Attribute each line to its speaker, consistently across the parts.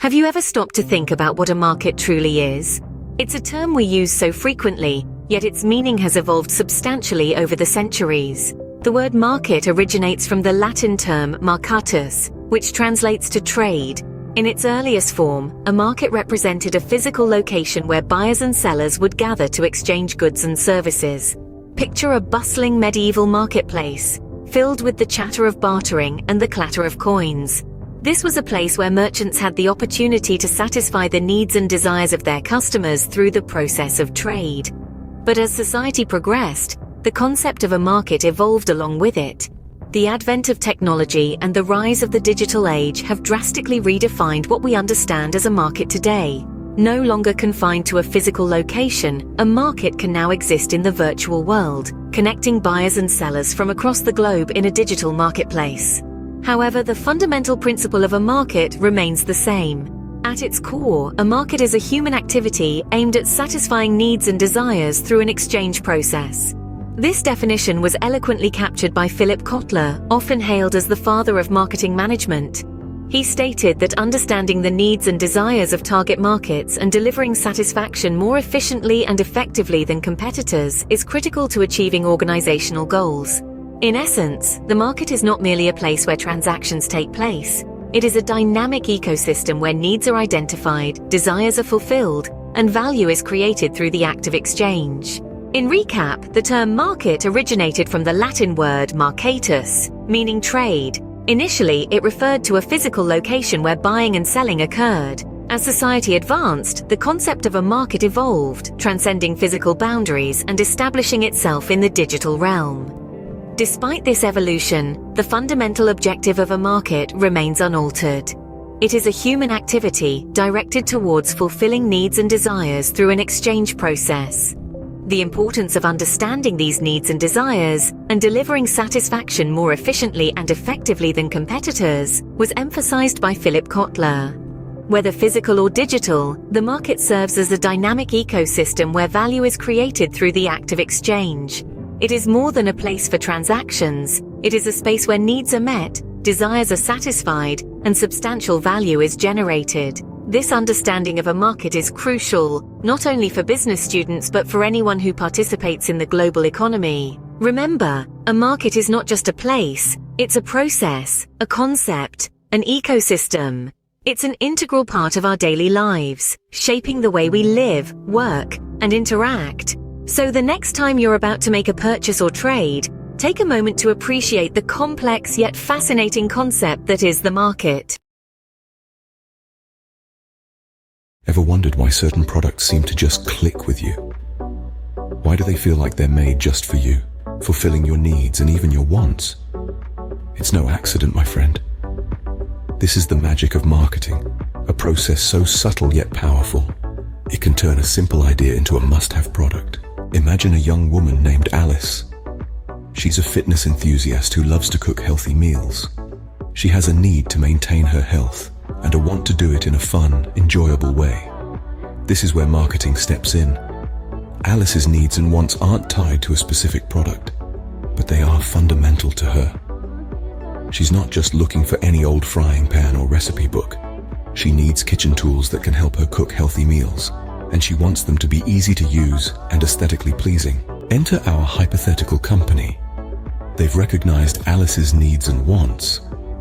Speaker 1: Have you ever stopped to think about what a market truly is? It's a term we use so frequently, yet its meaning has evolved substantially over the centuries. The word market originates from the Latin term marcatus, which translates to trade. In its earliest form, a market represented a physical location where buyers and sellers would gather to exchange goods and services. Picture a bustling medieval marketplace, filled with the chatter of bartering and the clatter of coins. This was a place where merchants had the opportunity to satisfy the needs and desires of their customers through the process of trade. But as society progressed, the concept of a market evolved along with it. The advent of technology and the rise of the digital age have drastically redefined what we understand as a market today. No longer confined to a physical location, a market can now exist in the virtual world, connecting buyers and sellers from across the globe in a digital marketplace. However, the fundamental principle of a market remains the same. At its core, a market is a human activity aimed at satisfying needs and desires through an exchange process. This definition was eloquently captured by Philip Kotler, often hailed as the father of marketing management. He stated that understanding the needs and desires of target markets and delivering satisfaction more efficiently and effectively than competitors is critical to achieving organizational goals. In essence, the market is not merely a place where transactions take place. It is a dynamic ecosystem where needs are identified, desires are fulfilled, and value is created through the act of exchange. In recap, the term market originated from the Latin word marcatus, meaning trade. Initially, it referred to a physical location where buying and selling occurred. As society advanced, the concept of a market evolved, transcending physical boundaries and establishing itself in the digital realm. Despite this evolution, the fundamental objective of a market remains unaltered. It is a human activity directed towards fulfilling needs and desires through an exchange process. The importance of understanding these needs and desires and delivering satisfaction more efficiently and effectively than competitors was emphasized by Philip Kotler. Whether physical or digital, the market serves as a dynamic ecosystem where value is created through the act of exchange. It is more than a place for transactions. It is a space where needs are met, desires are satisfied, and substantial value is generated. This understanding of a market is crucial, not only for business students but for anyone who participates in the global economy. Remember, a market is not just a place, it's a process, a concept, an ecosystem. It's an integral part of our daily lives, shaping the way we live, work, and interact. So the next time you're about to make a purchase or trade, take a moment to appreciate the complex yet fascinating concept that is the market.
Speaker 2: Ever wondered why certain products seem to just click with you? Why do they feel like they're made just for you, fulfilling your needs and even your wants? It's no accident, my friend. This is the magic of marketing, a process so subtle yet powerful. It can turn a simple idea into a must-have product. Imagine a young woman named Alice. She's a fitness enthusiast who loves to cook healthy meals. She has a need to maintain her health and a want to do it in a fun, enjoyable way. This is where marketing steps in. Alice's needs and wants aren't tied to a specific product, but they are fundamental to her. She's not just looking for any old frying pan or recipe book. She needs kitchen tools that can help her cook healthy meals, and she wants them to be easy to use and aesthetically pleasing. Enter our hypothetical company. They've recognized Alice's needs and wants,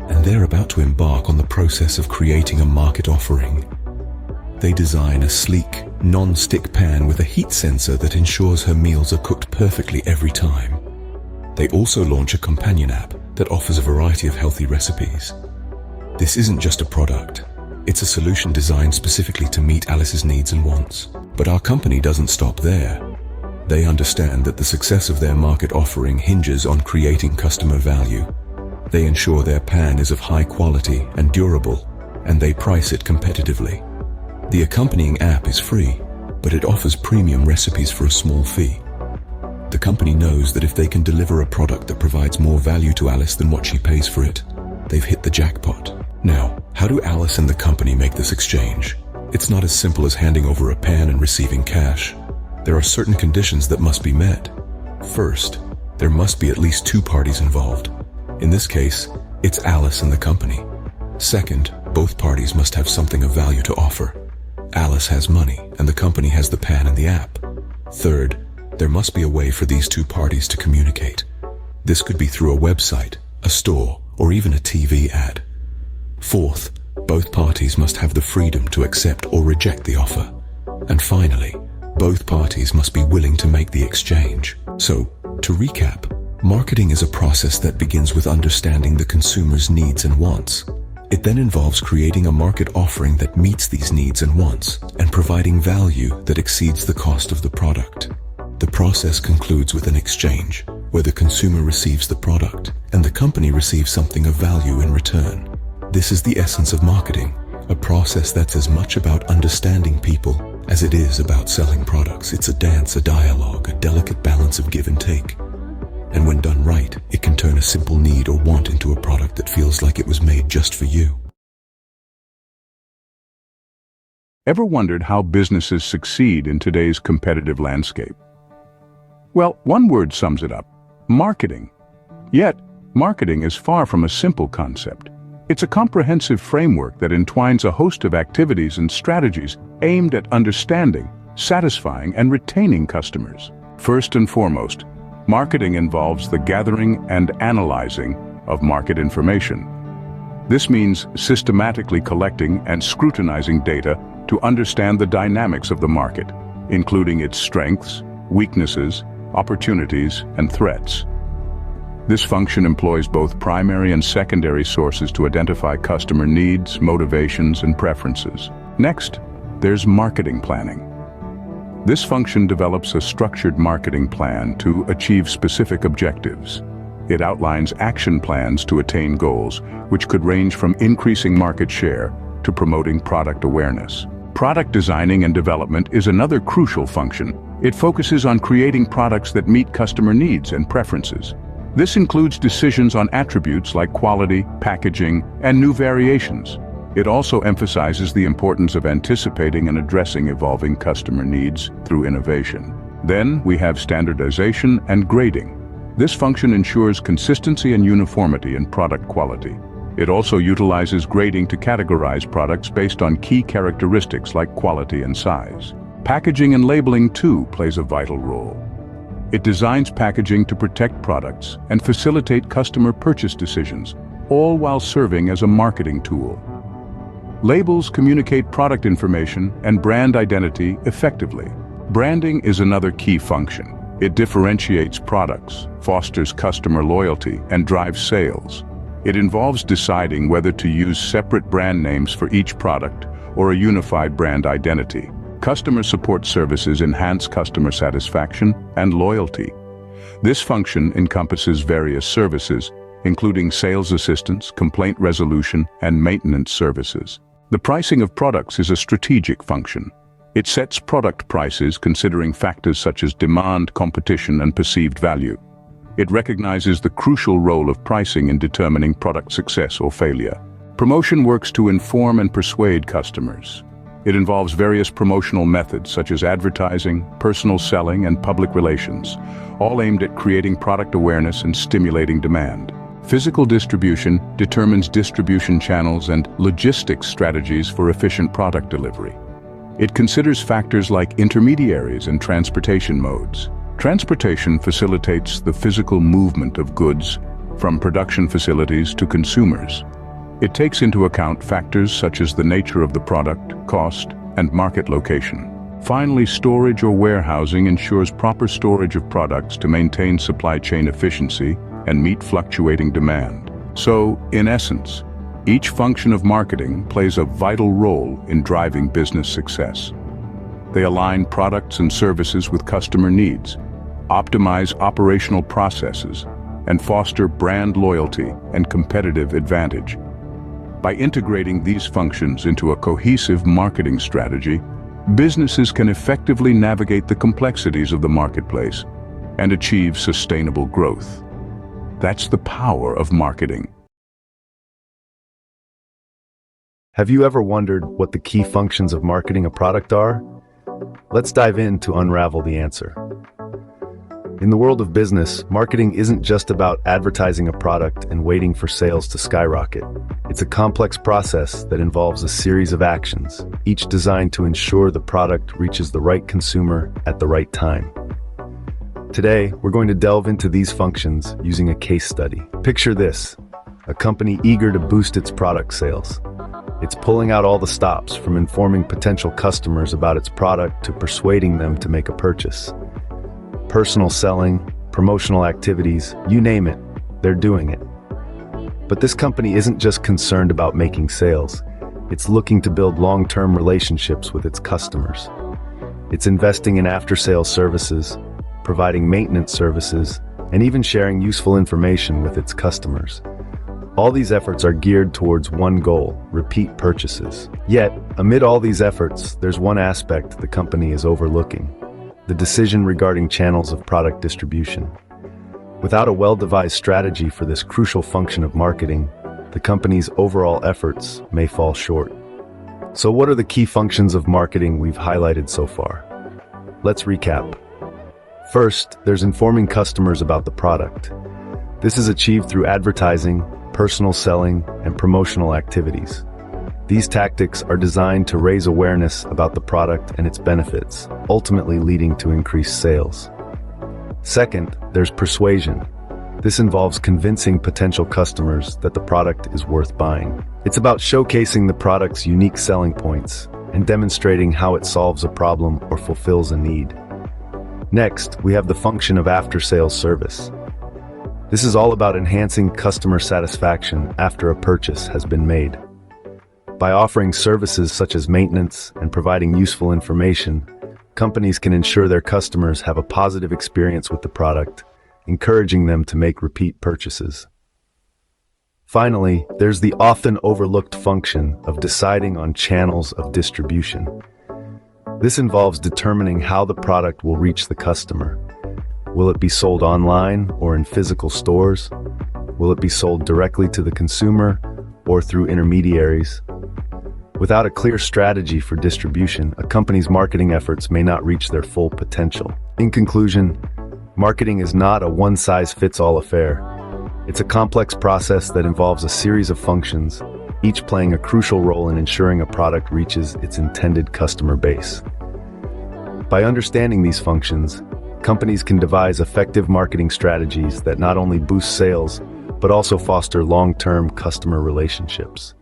Speaker 2: and they're about to embark on the process of creating a market offering. They design a sleek, non-stick pan with a heat sensor that ensures her meals are cooked perfectly every time. They also launch a companion app that offers a variety of healthy recipes. This isn't just a product. It's a solution designed specifically to meet Alice's needs and wants. But our company doesn't stop there. They understand that the success of their market offering hinges on creating customer value. They ensure their pan is of high quality and durable, and they price it competitively. The accompanying app is free, but it offers premium recipes for a small fee. The company knows that if they can deliver a product that provides more value to Alice than what she pays for it, they've hit the jackpot. Now, how do Alice and the company make this exchange? It's not as simple as handing over a pan and receiving cash. There are certain conditions that must be met. First, there must be at least two parties involved. In this case, it's Alice and the company. Second, Both parties must have something of value to offer. Alice has money, and the company has the pan and the app. Third, there must be a way for these two parties to communicate. This could be through a website, a store, or even a TV ad. Fourth, both parties must have the freedom to accept or reject the offer. And finally, both parties must be willing to make the exchange. So, to recap, marketing is a process that begins with understanding the consumer's needs and wants. It then involves creating a market offering that meets these needs and wants, and providing value that exceeds the cost of the product. The process concludes with an exchange, where the consumer receives the product, and the company receives something of value in return. This is the essence of marketing, a process that's as much about understanding people as it is about selling products. It's a dance, a dialogue, a delicate balance of give and take. And when done right, it can turn a simple need or want into a product that feels like it was made just for you.
Speaker 3: Ever wondered how businesses succeed in today's competitive landscape? Well, one word sums it up: marketing. Yet, marketing is far from a simple concept. It's a comprehensive framework that entwines a host of activities and strategies aimed at understanding, satisfying, and retaining customers. First and foremost, marketing involves the gathering and analyzing of market information. This means systematically collecting and scrutinizing data to understand the dynamics of the market, including its strengths, weaknesses, opportunities, and threats. This function employs both primary and secondary sources to identify customer needs, motivations, and preferences. Next, there's marketing planning. This function develops a structured marketing plan to achieve specific objectives. It outlines action plans to attain goals, which could range from increasing market share to promoting product awareness. Product designing and development is another crucial function. It focuses on creating products that meet customer needs and preferences. This includes decisions on attributes like quality, packaging, and new variations. It also emphasizes the importance of anticipating and addressing evolving customer needs through innovation. Then we have standardization and grading. This function ensures consistency and uniformity in product quality. It also utilizes grading to categorize products based on key characteristics like quality and size. Packaging and labeling too plays a vital role. It designs packaging to protect products and facilitate customer purchase decisions, all while serving as a marketing tool. Labels communicate product information and brand identity effectively. Branding is another key function. It differentiates products, fosters customer loyalty, and drives sales. It involves deciding whether to use separate brand names for each product or a unified brand identity. Customer support services enhance customer satisfaction and loyalty. This function encompasses various services, including sales assistance, complaint resolution, and maintenance services. The pricing of products is a strategic function. It sets product prices considering factors such as demand, competition, and perceived value. It recognizes the crucial role of pricing in determining product success or failure. Promotion works to inform and persuade customers. It involves various promotional methods such as advertising, personal selling, and public relations, all aimed at creating product awareness and stimulating demand. Physical distribution determines distribution channels and logistics strategies for efficient product delivery. It considers factors like intermediaries and transportation modes. Transportation facilitates the physical movement of goods from production facilities to consumers. It takes into account factors such as the nature of the product, cost, and market location. Finally, storage or warehousing ensures proper storage of products to maintain supply chain efficiency and meet fluctuating demand. So, in essence, each function of marketing plays a vital role in driving business success. They align products and services with customer needs, optimize operational processes, and foster brand loyalty and competitive advantage. By integrating these functions into a cohesive marketing strategy, businesses can effectively navigate the complexities of the marketplace and achieve sustainable growth. That's the power of marketing.
Speaker 4: Have you ever wondered what the key functions of marketing a product are? Let's dive in to unravel the answer. In the world of business, marketing isn't just about advertising a product and waiting for sales to skyrocket. It's a complex process that involves a series of actions, each designed to ensure the product reaches the right consumer at the right time. Today, we're going to delve into these functions using a case study. Picture this: a company eager to boost its product sales. It's pulling out all the stops, from informing potential customers about its product to persuading them to make a purchase. Personal selling, promotional activities, you name it, they're doing it. But this company isn't just concerned about making sales. It's looking to build long-term relationships with its customers. It's investing in after-sales services, providing maintenance services, and even sharing useful information with its customers. All these efforts are geared towards one goal: repeat purchases. Yet, amid all these efforts, there's one aspect the company is overlooking: the decision regarding channels of product distribution. Without a well-devised strategy for this crucial function of marketing, the company's overall efforts may fall short. So what are the key functions of marketing we've highlighted so far? Let's recap. First, there's informing customers about the product. This is achieved through advertising, personal selling, and promotional activities. These tactics are designed to raise awareness about the product and its benefits, ultimately leading to increased sales. Second, there's persuasion. This involves convincing potential customers that the product is worth buying. It's about showcasing the product's unique selling points and demonstrating how it solves a problem or fulfills a need. Next, we have the function of after-sales service. This is all about enhancing customer satisfaction after a purchase has been made. By offering services such as maintenance and providing useful information, companies can ensure their customers have a positive experience with the product, encouraging them to make repeat purchases. Finally, there's the often overlooked function of deciding on channels of distribution. This involves determining how the product will reach the customer. Will it be sold online or in physical stores? Will it be sold directly to the consumer or through intermediaries? Without a clear strategy for distribution, a company's marketing efforts may not reach their full potential. In conclusion, marketing is not a one-size-fits-all affair. It's a complex process that involves a series of functions, each playing a crucial role in ensuring a product reaches its intended customer base. By understanding these functions, companies can devise effective marketing strategies that not only boost sales, but also foster long-term customer relationships.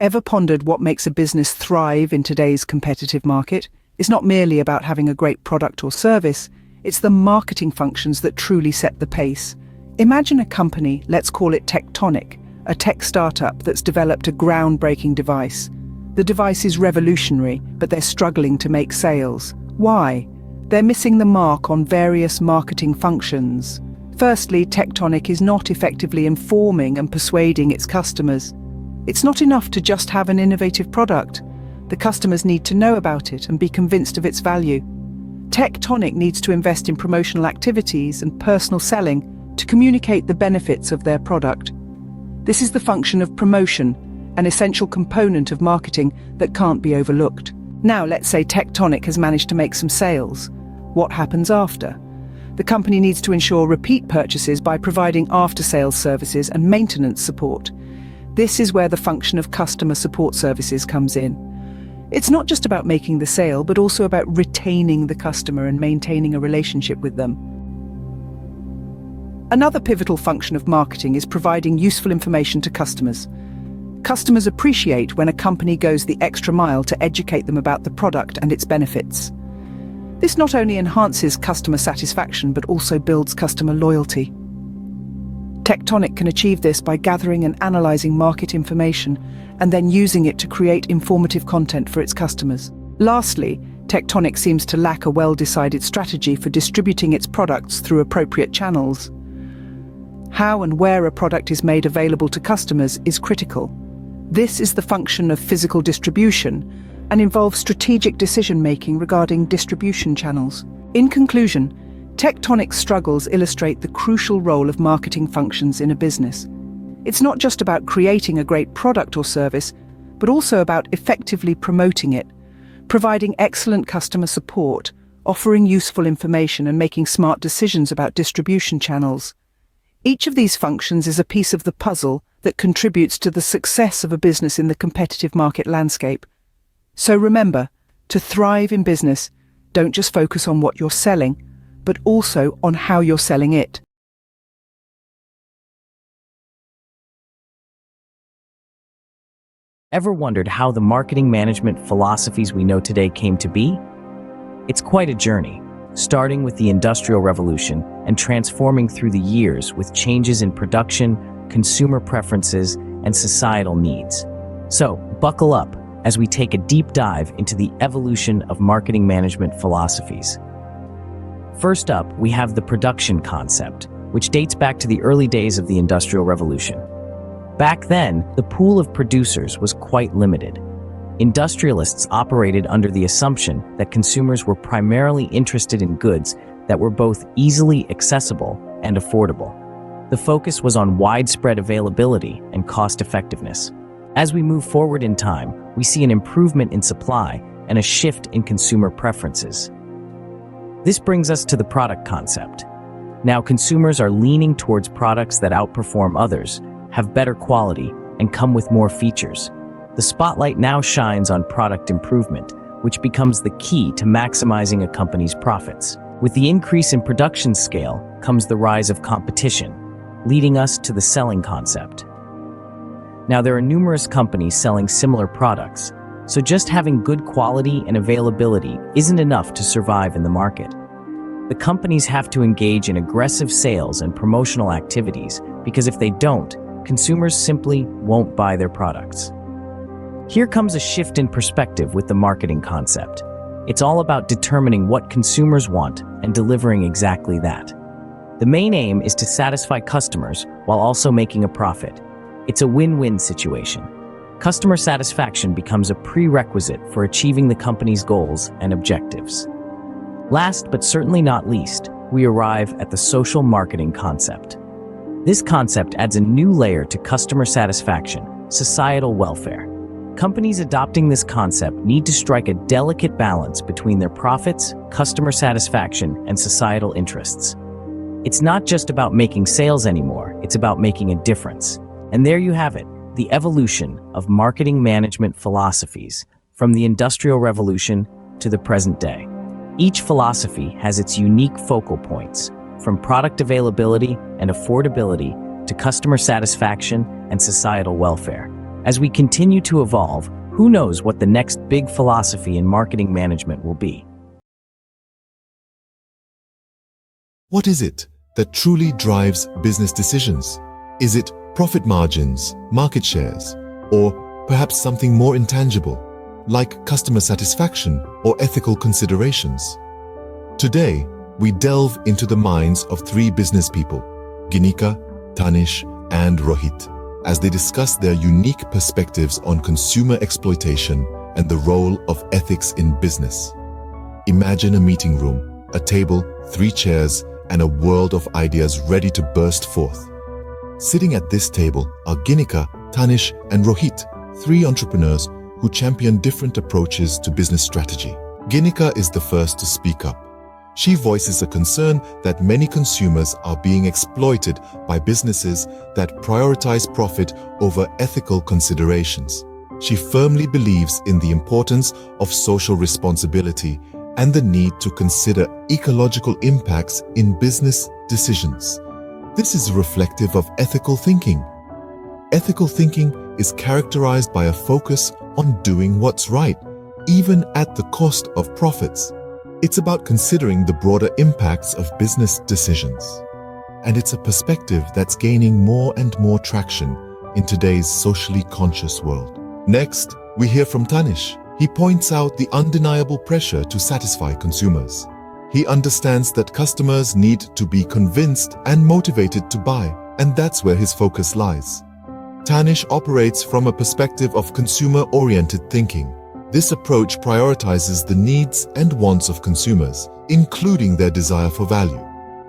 Speaker 5: Ever pondered what makes a business thrive in today's competitive market? It's not merely about having a great product or service, it's the marketing functions that truly set the pace. Imagine a company, let's call it Tectonic, a tech startup that's developed a groundbreaking device. The device is revolutionary, but they're struggling to make sales. Why? They're missing the mark on various marketing functions. Firstly, Tectonic is not effectively informing and persuading its customers. It's not enough to just have an innovative product. The customers need to know about it and be convinced of its value. Tectonic needs to invest in promotional activities and personal selling to communicate the benefits of their product. This is the function of promotion, an essential component of marketing that can't be overlooked. Now, let's say Tectonic has managed to make some sales. What happens after? The company needs to ensure repeat purchases by providing after-sales services and maintenance support. This is where the function of customer support services comes in. It's not just about making the sale, but also about retaining the customer and maintaining a relationship with them. Another pivotal function of marketing is providing useful information to customers. Customers appreciate when a company goes the extra mile to educate them about the product and its benefits. This not only enhances customer satisfaction, but also builds customer loyalty. Tectonic can achieve this by gathering and analyzing market information and then using it to create informative content for its customers. Lastly, Tectonic seems to lack a well-decided strategy for distributing its products through appropriate channels. How and where a product is made available to customers is critical. This is the function of physical distribution and involves strategic decision-making regarding distribution channels. In conclusion, Tectonic's struggles illustrate the crucial role of marketing functions in a business. It's not just about creating a great product or service, but also about effectively promoting it, providing excellent customer support, offering useful information and making smart decisions about distribution channels. Each of these functions is a piece of the puzzle that contributes to the success of a business in the competitive market landscape. So remember, to thrive in business, don't just focus on what you're selling, but also on how you're selling it.
Speaker 6: Ever wondered how the marketing management philosophies we know today came to be? It's quite a journey, starting with the Industrial Revolution and transforming through the years with changes in production, consumer preferences, and societal needs. So, buckle up as we take a deep dive into the evolution of marketing management philosophies. First up, we have the production concept, which dates back to the early days of the Industrial Revolution. Back then, the pool of producers was quite limited. Industrialists operated under the assumption that consumers were primarily interested in goods that were both easily accessible and affordable. The focus was on widespread availability and cost-effectiveness. As we move forward in time, we see an improvement in supply and a shift in consumer preferences. This brings us to the product concept. Now, consumers are leaning towards products that outperform others, have better quality, and come with more features. The spotlight now shines on product improvement, which becomes the key to maximizing a company's profits. With the increase in production scale comes the rise of competition, leading us to the selling concept. Now, there are numerous companies selling similar products, so just having good quality and availability isn't enough to survive in the market. The companies have to engage in aggressive sales and promotional activities because if they don't, consumers simply won't buy their products. Here comes a shift in perspective with the marketing concept. It's all about determining what consumers want and delivering exactly that. The main aim is to satisfy customers while also making a profit. It's a win-win situation. Customer satisfaction becomes a prerequisite for achieving the company's goals and objectives. Last but certainly not least, we arrive at the social marketing concept. This concept adds a new layer to customer satisfaction, societal welfare. Companies adopting this concept need to strike a delicate balance between their profits, customer satisfaction, and societal interests. It's not just about making sales anymore, it's about making a difference. And there you have it, the evolution of marketing management philosophies from the Industrial Revolution to the present day. Each philosophy has its unique focal points, from product availability and affordability to customer satisfaction and societal welfare. As we continue to evolve, who knows what the next big philosophy in marketing management will be?
Speaker 7: What is it that truly drives business decisions? Is it profit margins, market shares, or perhaps something more intangible, like customer satisfaction or ethical considerations? Today, we delve into the minds of three business people, Ginika, Tanish, and Rohit, as they discuss their unique perspectives on consumer exploitation and the role of ethics in business. Imagine a meeting room, a table, 3 chairs, and a world of ideas ready to burst forth. Sitting at this table are Ginika, Tanish, and Rohit, 3 entrepreneurs who champion different approaches to business strategy. Ginika is the first to speak up. She voices a concern that many consumers are being exploited by businesses that prioritize profit over ethical considerations. She firmly believes in the importance of social responsibility and the need to consider ecological impacts in business decisions. This is reflective of ethical thinking. Ethical thinking is characterized by a focus on doing what's right, even at the cost of profits. It's about considering the broader impacts of business decisions. And it's a perspective that's gaining more and more traction in today's socially conscious world. Next, we hear from Tanish. He points out the undeniable pressure to satisfy consumers. He understands that customers need to be convinced and motivated to buy, and that's where his focus lies. Tanish operates from a perspective of consumer-oriented thinking. This approach prioritizes the needs and wants of consumers, including their desire for value.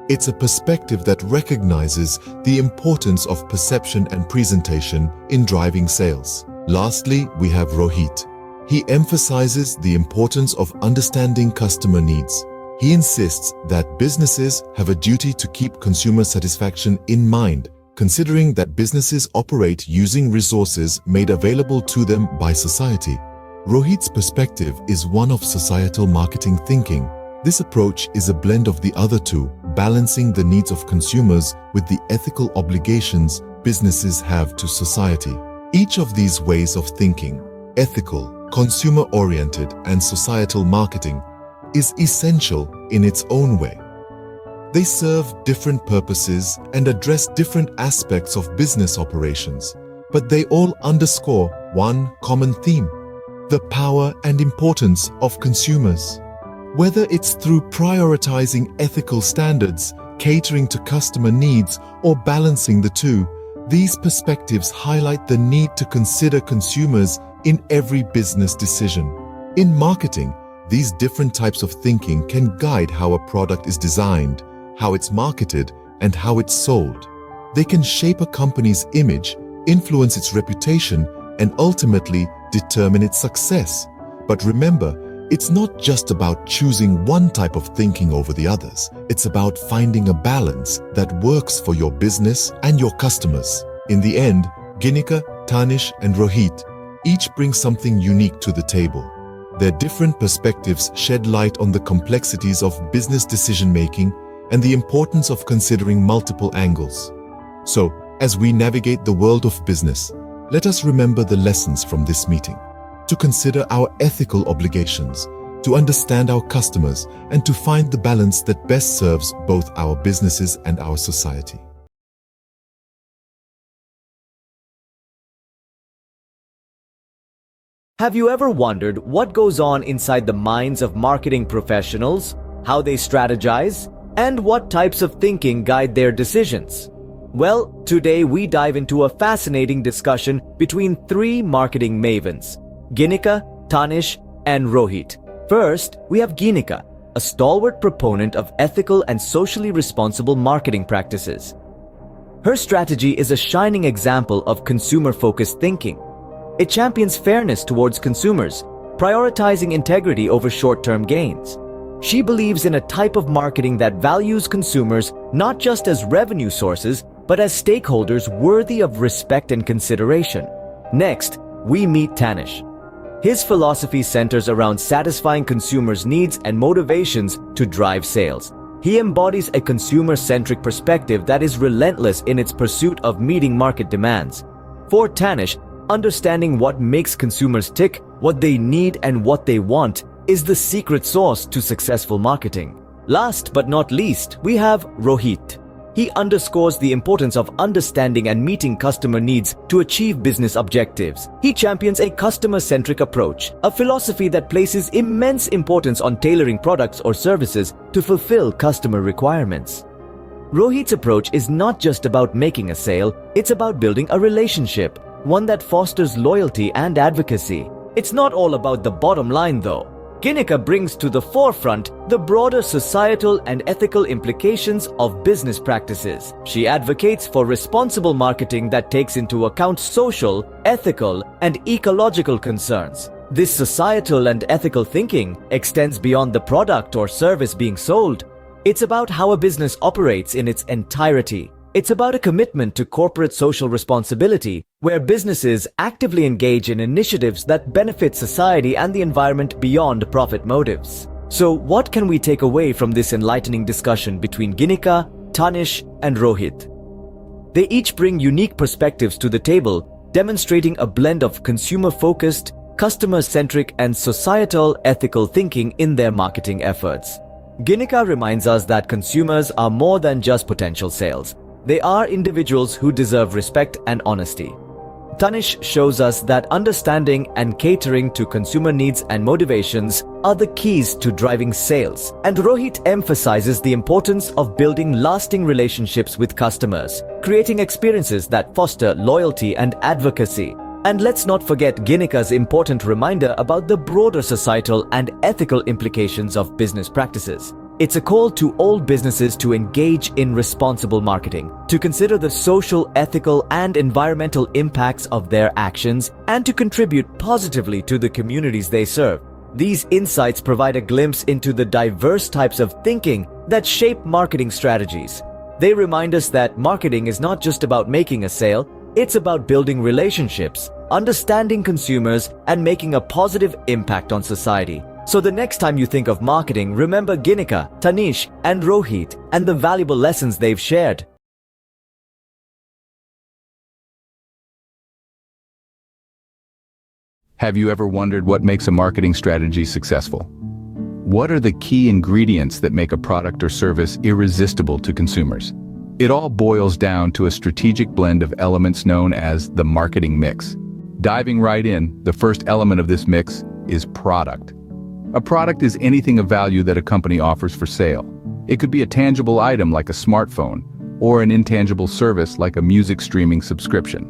Speaker 7: It's a perspective that recognizes the importance of perception and presentation in driving sales. Lastly, we have Rohit. he emphasizes the importance of understanding customer needs. He insists that businesses have a duty to keep consumer satisfaction in mind, considering that businesses operate using resources made available to them by society. Rohit's perspective is one of societal marketing thinking. This approach is a blend of the other two, balancing the needs of consumers with the ethical obligations businesses have to society. Each of these ways of thinking, ethical, consumer-oriented, and societal marketing, is essential in its own way. They serve different purposes and address different aspects of business operations, but they all underscore one common theme: the power and importance of consumers. Whether it's through prioritizing ethical standards, catering to customer needs, or balancing the two, these perspectives highlight the need to consider consumers in every business decision. In marketing, these different types of thinking can guide how a product is designed, how it's marketed, and how it's sold. They can shape a company's image, influence its reputation, and ultimately determine its success. But remember, it's not just about choosing one type of thinking over the others. It's about finding a balance that works for your business and your customers. In the end, Ginika, Tanish, and Rohit each bring something unique to the table. Their different perspectives shed light on the complexities of business decision-making and the importance of considering multiple angles. So, as we navigate the world of business, let us remember the lessons from this meeting, to consider our ethical obligations, to understand our customers, and to find the balance that best serves both our businesses and our society.
Speaker 8: Have you ever wondered what goes on inside the minds of marketing professionals, how they strategize, and what types of thinking guide their decisions? Well, today we dive into a fascinating discussion between three marketing mavens: Ginika, Tanish, and Rohit. First, we have Ginika, a stalwart proponent of ethical and socially responsible marketing practices. Her strategy is a shining example of consumer-focused thinking. It champions fairness towards consumers, prioritizing integrity over short-term gains. She believes in a type of marketing that values consumers not just as revenue sources, but as stakeholders worthy of respect and consideration. Next, we meet Tanish. His philosophy centers around satisfying consumers' needs and motivations to drive sales. He embodies a consumer-centric perspective that is relentless in its pursuit of meeting market demands. For Tanish, understanding what makes consumers tick, what they need, and what they want is the secret sauce to successful marketing. Last but not least, we have Rohit. He underscores the importance of understanding and meeting customer needs to achieve business objectives. He champions a customer-centric approach, a philosophy that places immense importance on tailoring products or services to fulfill customer requirements. Rohit's approach is not just about making a sale, it's about building a relationship, one that fosters loyalty and advocacy. It's not all about the bottom line though. Ginika brings to the forefront the broader societal and ethical implications of business practices. She advocates for responsible marketing that takes into account social, ethical, and ecological concerns. This societal and ethical thinking extends beyond the product or service being sold. It's about how a business operates in its entirety. It's about a commitment to corporate social responsibility, where businesses actively engage in initiatives that benefit society and the environment beyond profit motives. So, what can we take away from this enlightening discussion between Ginika, Tanish, and Rohit? They each bring unique perspectives to the table, demonstrating a blend of consumer-focused, customer-centric, and societal ethical thinking in their marketing efforts. Ginika reminds us that consumers are more than just potential sales. They are individuals who deserve respect and honesty. Tanish shows us that understanding and catering to consumer needs and motivations are the keys to driving sales. And Rohit emphasizes the importance of building lasting relationships with customers, creating experiences that foster loyalty and advocacy. And let's not forget Ginika's important reminder about the broader societal and ethical implications of business practices. It's a call to all businesses to engage in responsible marketing, to consider the social, ethical, and environmental impacts of their actions, and to contribute positively to the communities they serve. These insights provide a glimpse into the diverse types of thinking that shape marketing strategies. They remind us that marketing is not just about making a sale, it's about building relationships, understanding consumers, and making a positive impact on society. So the next time you think of marketing, remember Ginika, Tanish, and Rohit and the valuable lessons they've shared.
Speaker 3: Have you ever wondered what makes a marketing strategy successful? What are the key ingredients that make a product or service irresistible to consumers? It all boils down to a strategic blend of elements known as the marketing mix. Diving right in, the first element of this mix is product. A product is anything of value that a company offers for sale. It could be a tangible item like a smartphone, or an intangible service like a music streaming subscription.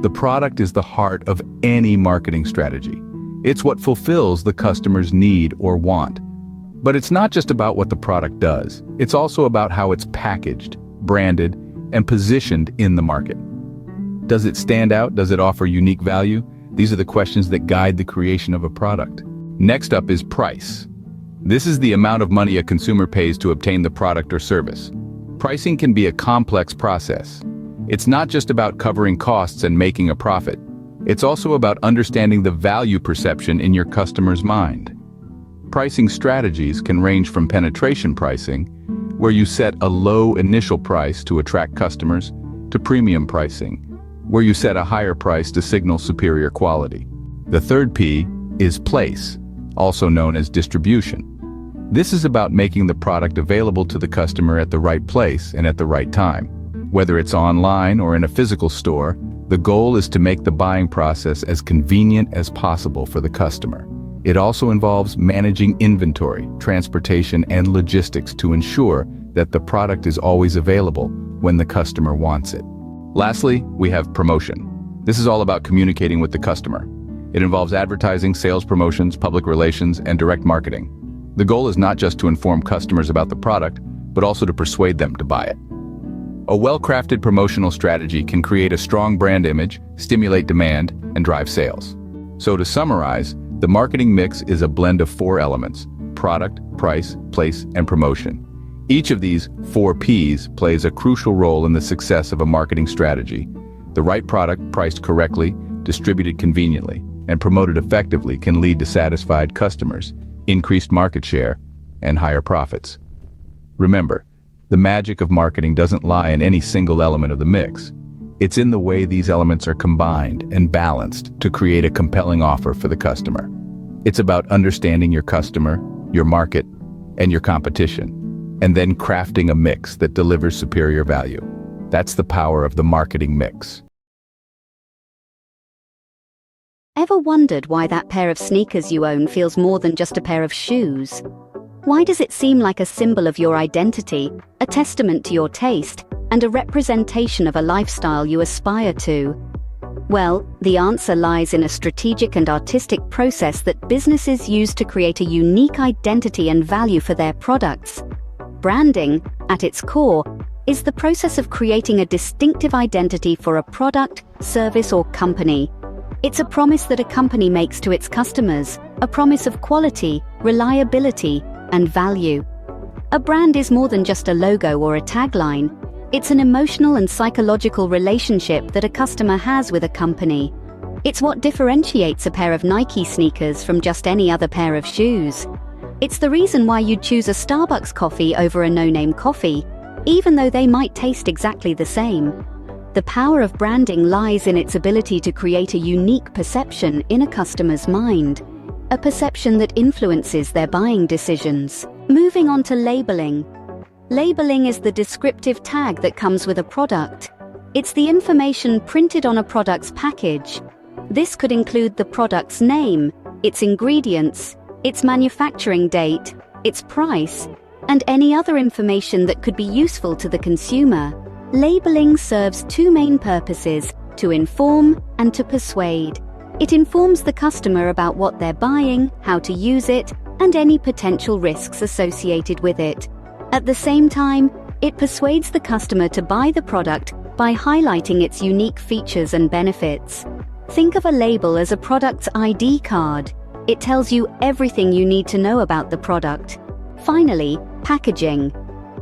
Speaker 3: The product is the heart of any marketing strategy. It's what fulfills the customer's need or want. But it's not just about what the product does. It's also about how it's packaged, branded, and positioned in the market. Does it stand out? Does it offer unique value? These are the questions that guide the creation of a product. Next up is price. This is the amount of money a consumer pays to obtain the product or service. Pricing can be a complex process. It's not just about covering costs and making a profit. It's also about understanding the value perception in your customer's mind. Pricing strategies can range from penetration pricing, where you set a low initial price to attract customers, to premium pricing, where you set a higher price to signal superior quality. The third P is place, also known as distribution. This is about making the product available to the customer at the right place and at the right time. Whether it's online or in a physical store, the goal is to make the buying process as convenient as possible for the customer. It also involves managing inventory, transportation, and logistics to ensure that the product is always available when the customer wants it. Lastly, we have promotion. This is all about communicating with the customer. It involves advertising, sales promotions, public relations, and direct marketing. The goal is not just to inform customers about the product, but also to persuade them to buy it. A well-crafted promotional strategy can create a strong brand image, stimulate demand, and drive sales. So to summarize, the marketing mix is a blend of 4 elements: product, price, place, and promotion. Each of these 4 Ps plays a crucial role in the success of a marketing strategy. The right product, priced correctly, distributed conveniently, and promoted effectively can lead to satisfied customers, increased market share, and higher profits. Remember, the magic of marketing doesn't lie in any single element of the mix. It's in the way these elements are combined and balanced to create a compelling offer for the customer. It's about understanding your customer, your market, and your competition, and then crafting a mix that delivers superior value. That's the power of the marketing mix.
Speaker 9: Ever wondered why that pair of sneakers you own feels more than just a pair of shoes? Why does it seem like a symbol of your identity, a testament to your taste, and a representation of a lifestyle you aspire to? Well, the answer lies in a strategic and artistic process that businesses use to create a unique identity and value for their products. Branding, at its core, is the process of creating a distinctive identity for a product, service, or company. It's a promise that a company makes to its customers, a promise of quality, reliability, and value. A brand is more than just a logo or a tagline. It's an emotional and psychological relationship that a customer has with a company. It's what differentiates a pair of Nike sneakers from just any other pair of shoes. It's the reason why you'd choose a Starbucks coffee over a no-name coffee, even though they might taste exactly the same. The power of branding lies in its ability to create a unique perception in a customer's mind, a perception that influences their buying decisions. Moving on to labeling. Labeling is the descriptive tag that comes with a product. It's the information printed on a product's package. This could include the product's name, its ingredients, its manufacturing date, its price, and any other information that could be useful to the consumer. Labeling serves 2 main purposes: to inform and to persuade. It informs the customer about what they're buying, how to use it, and any potential risks associated with it. At the same time, it persuades the customer to buy the product by highlighting its unique features and benefits. Think of a label as a product's ID card. It tells you everything you need to know about the product. Finally, packaging.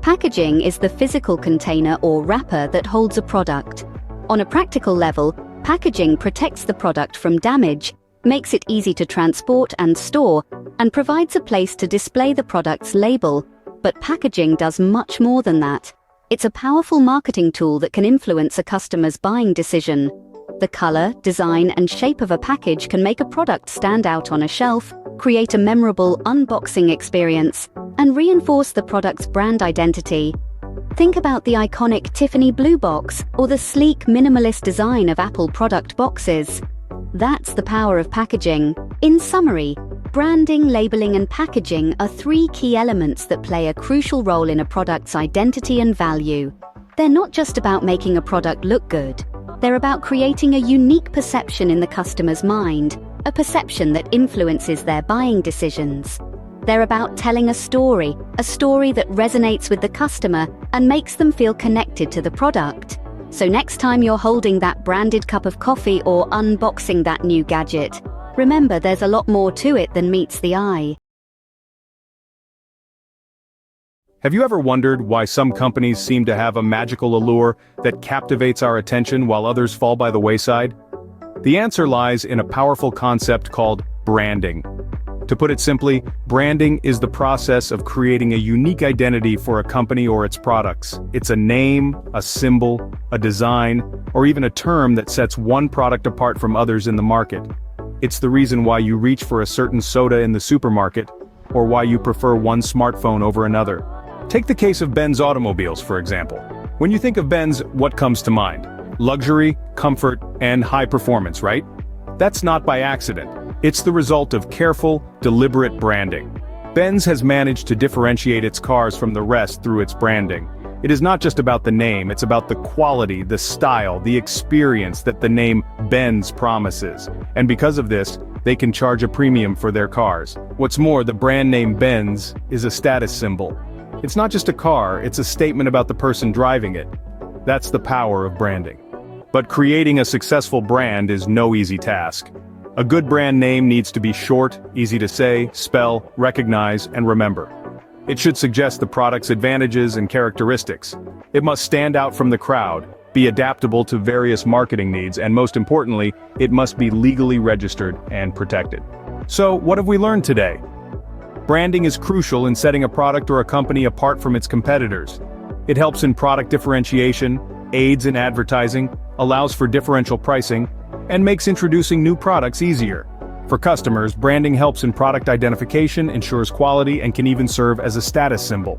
Speaker 9: Packaging is the physical container or wrapper that holds a product. On a practical level, packaging protects the product from damage, makes it easy to transport and store, and provides a place to display the product's label. But packaging does much more than that. It's a powerful marketing tool that can influence a customer's buying decision. The color, design, and shape of a package can make a product stand out on a shelf, create a memorable unboxing experience, and reinforce the product's brand identity. Think about the iconic Tiffany blue box or the sleek minimalist design of Apple product boxes. That's the power of packaging. In summary, branding, labeling, and packaging are three key elements that play a crucial role in a product's identity and value. They're not just about making a product look good. They're about creating a unique perception in the customer's mind, a perception that influences their buying decisions. They're about telling a story that resonates with the customer and makes them feel connected to the product. So next time you're holding that branded cup of coffee or unboxing that new gadget, remember there's a lot more to it than meets the eye.
Speaker 10: Have you ever wondered why some companies seem to have a magical allure that captivates our attention while others fall by the wayside? The answer lies in a powerful concept called branding. To put it simply, branding is the process of creating a unique identity for a company or its products. It's a name, a symbol, a design, or even a term that sets one product apart from others in the market. It's the reason why you reach for a certain soda in the supermarket, or why you prefer one smartphone over another. Take the case of Benz automobiles, for example. When you think of Benz, what comes to mind? Luxury, comfort, and high performance, right? That's not by accident. It's the result of careful, deliberate branding. Benz has managed to differentiate its cars from the rest through its branding. It is not just about the name, it's about the quality, the style, the experience that the name Benz promises. And because of this, they can charge a premium for their cars. What's more, the brand name Benz is a status symbol. It's not just a car, it's a statement about the person driving it. That's the power of branding. But creating a successful brand is no easy task. A good brand name needs to be short, easy to say, spell, recognize, and remember. It should suggest the product's advantages and characteristics. It must stand out from the crowd, be adaptable to various marketing needs, and most importantly, it must be legally registered and protected. So, what have we learned today? Branding is crucial in setting a product or a company apart from its competitors. It helps in product differentiation, aids in advertising, allows for differential pricing, and makes introducing new products easier. For customers, branding helps in product identification, ensures quality, and can even serve as a status symbol.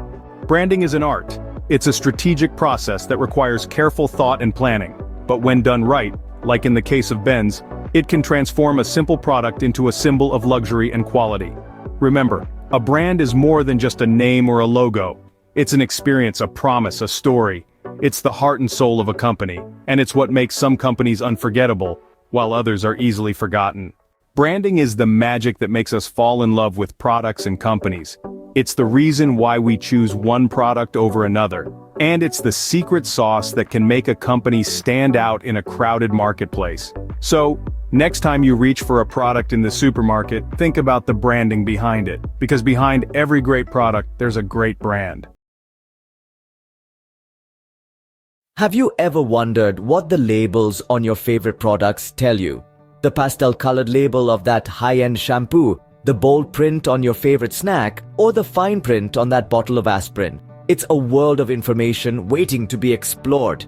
Speaker 10: Branding is an art. It's a strategic process that requires careful thought and planning. But when done right, like in the case of Benz, it can transform a simple product into a symbol of luxury and quality. Remember, a brand is more than just a name or a logo. It's an experience, a promise, a story. It's the heart and soul of a company, and it's what makes some companies unforgettable, while others are easily forgotten. Branding is the magic that makes us fall in love with products and companies. It's the reason why we choose one product over another. And it's the secret sauce that can make a company stand out in a crowded marketplace. So, next time you reach for a product in the supermarket, think about the branding behind it. Because behind every great product, there's a great brand.
Speaker 8: Have you ever wondered what the labels on your favorite products tell you? The pastel-colored label of that high-end shampoo, the bold print on your favorite snack, or the fine print on that bottle of aspirin. It's a world of information waiting to be explored.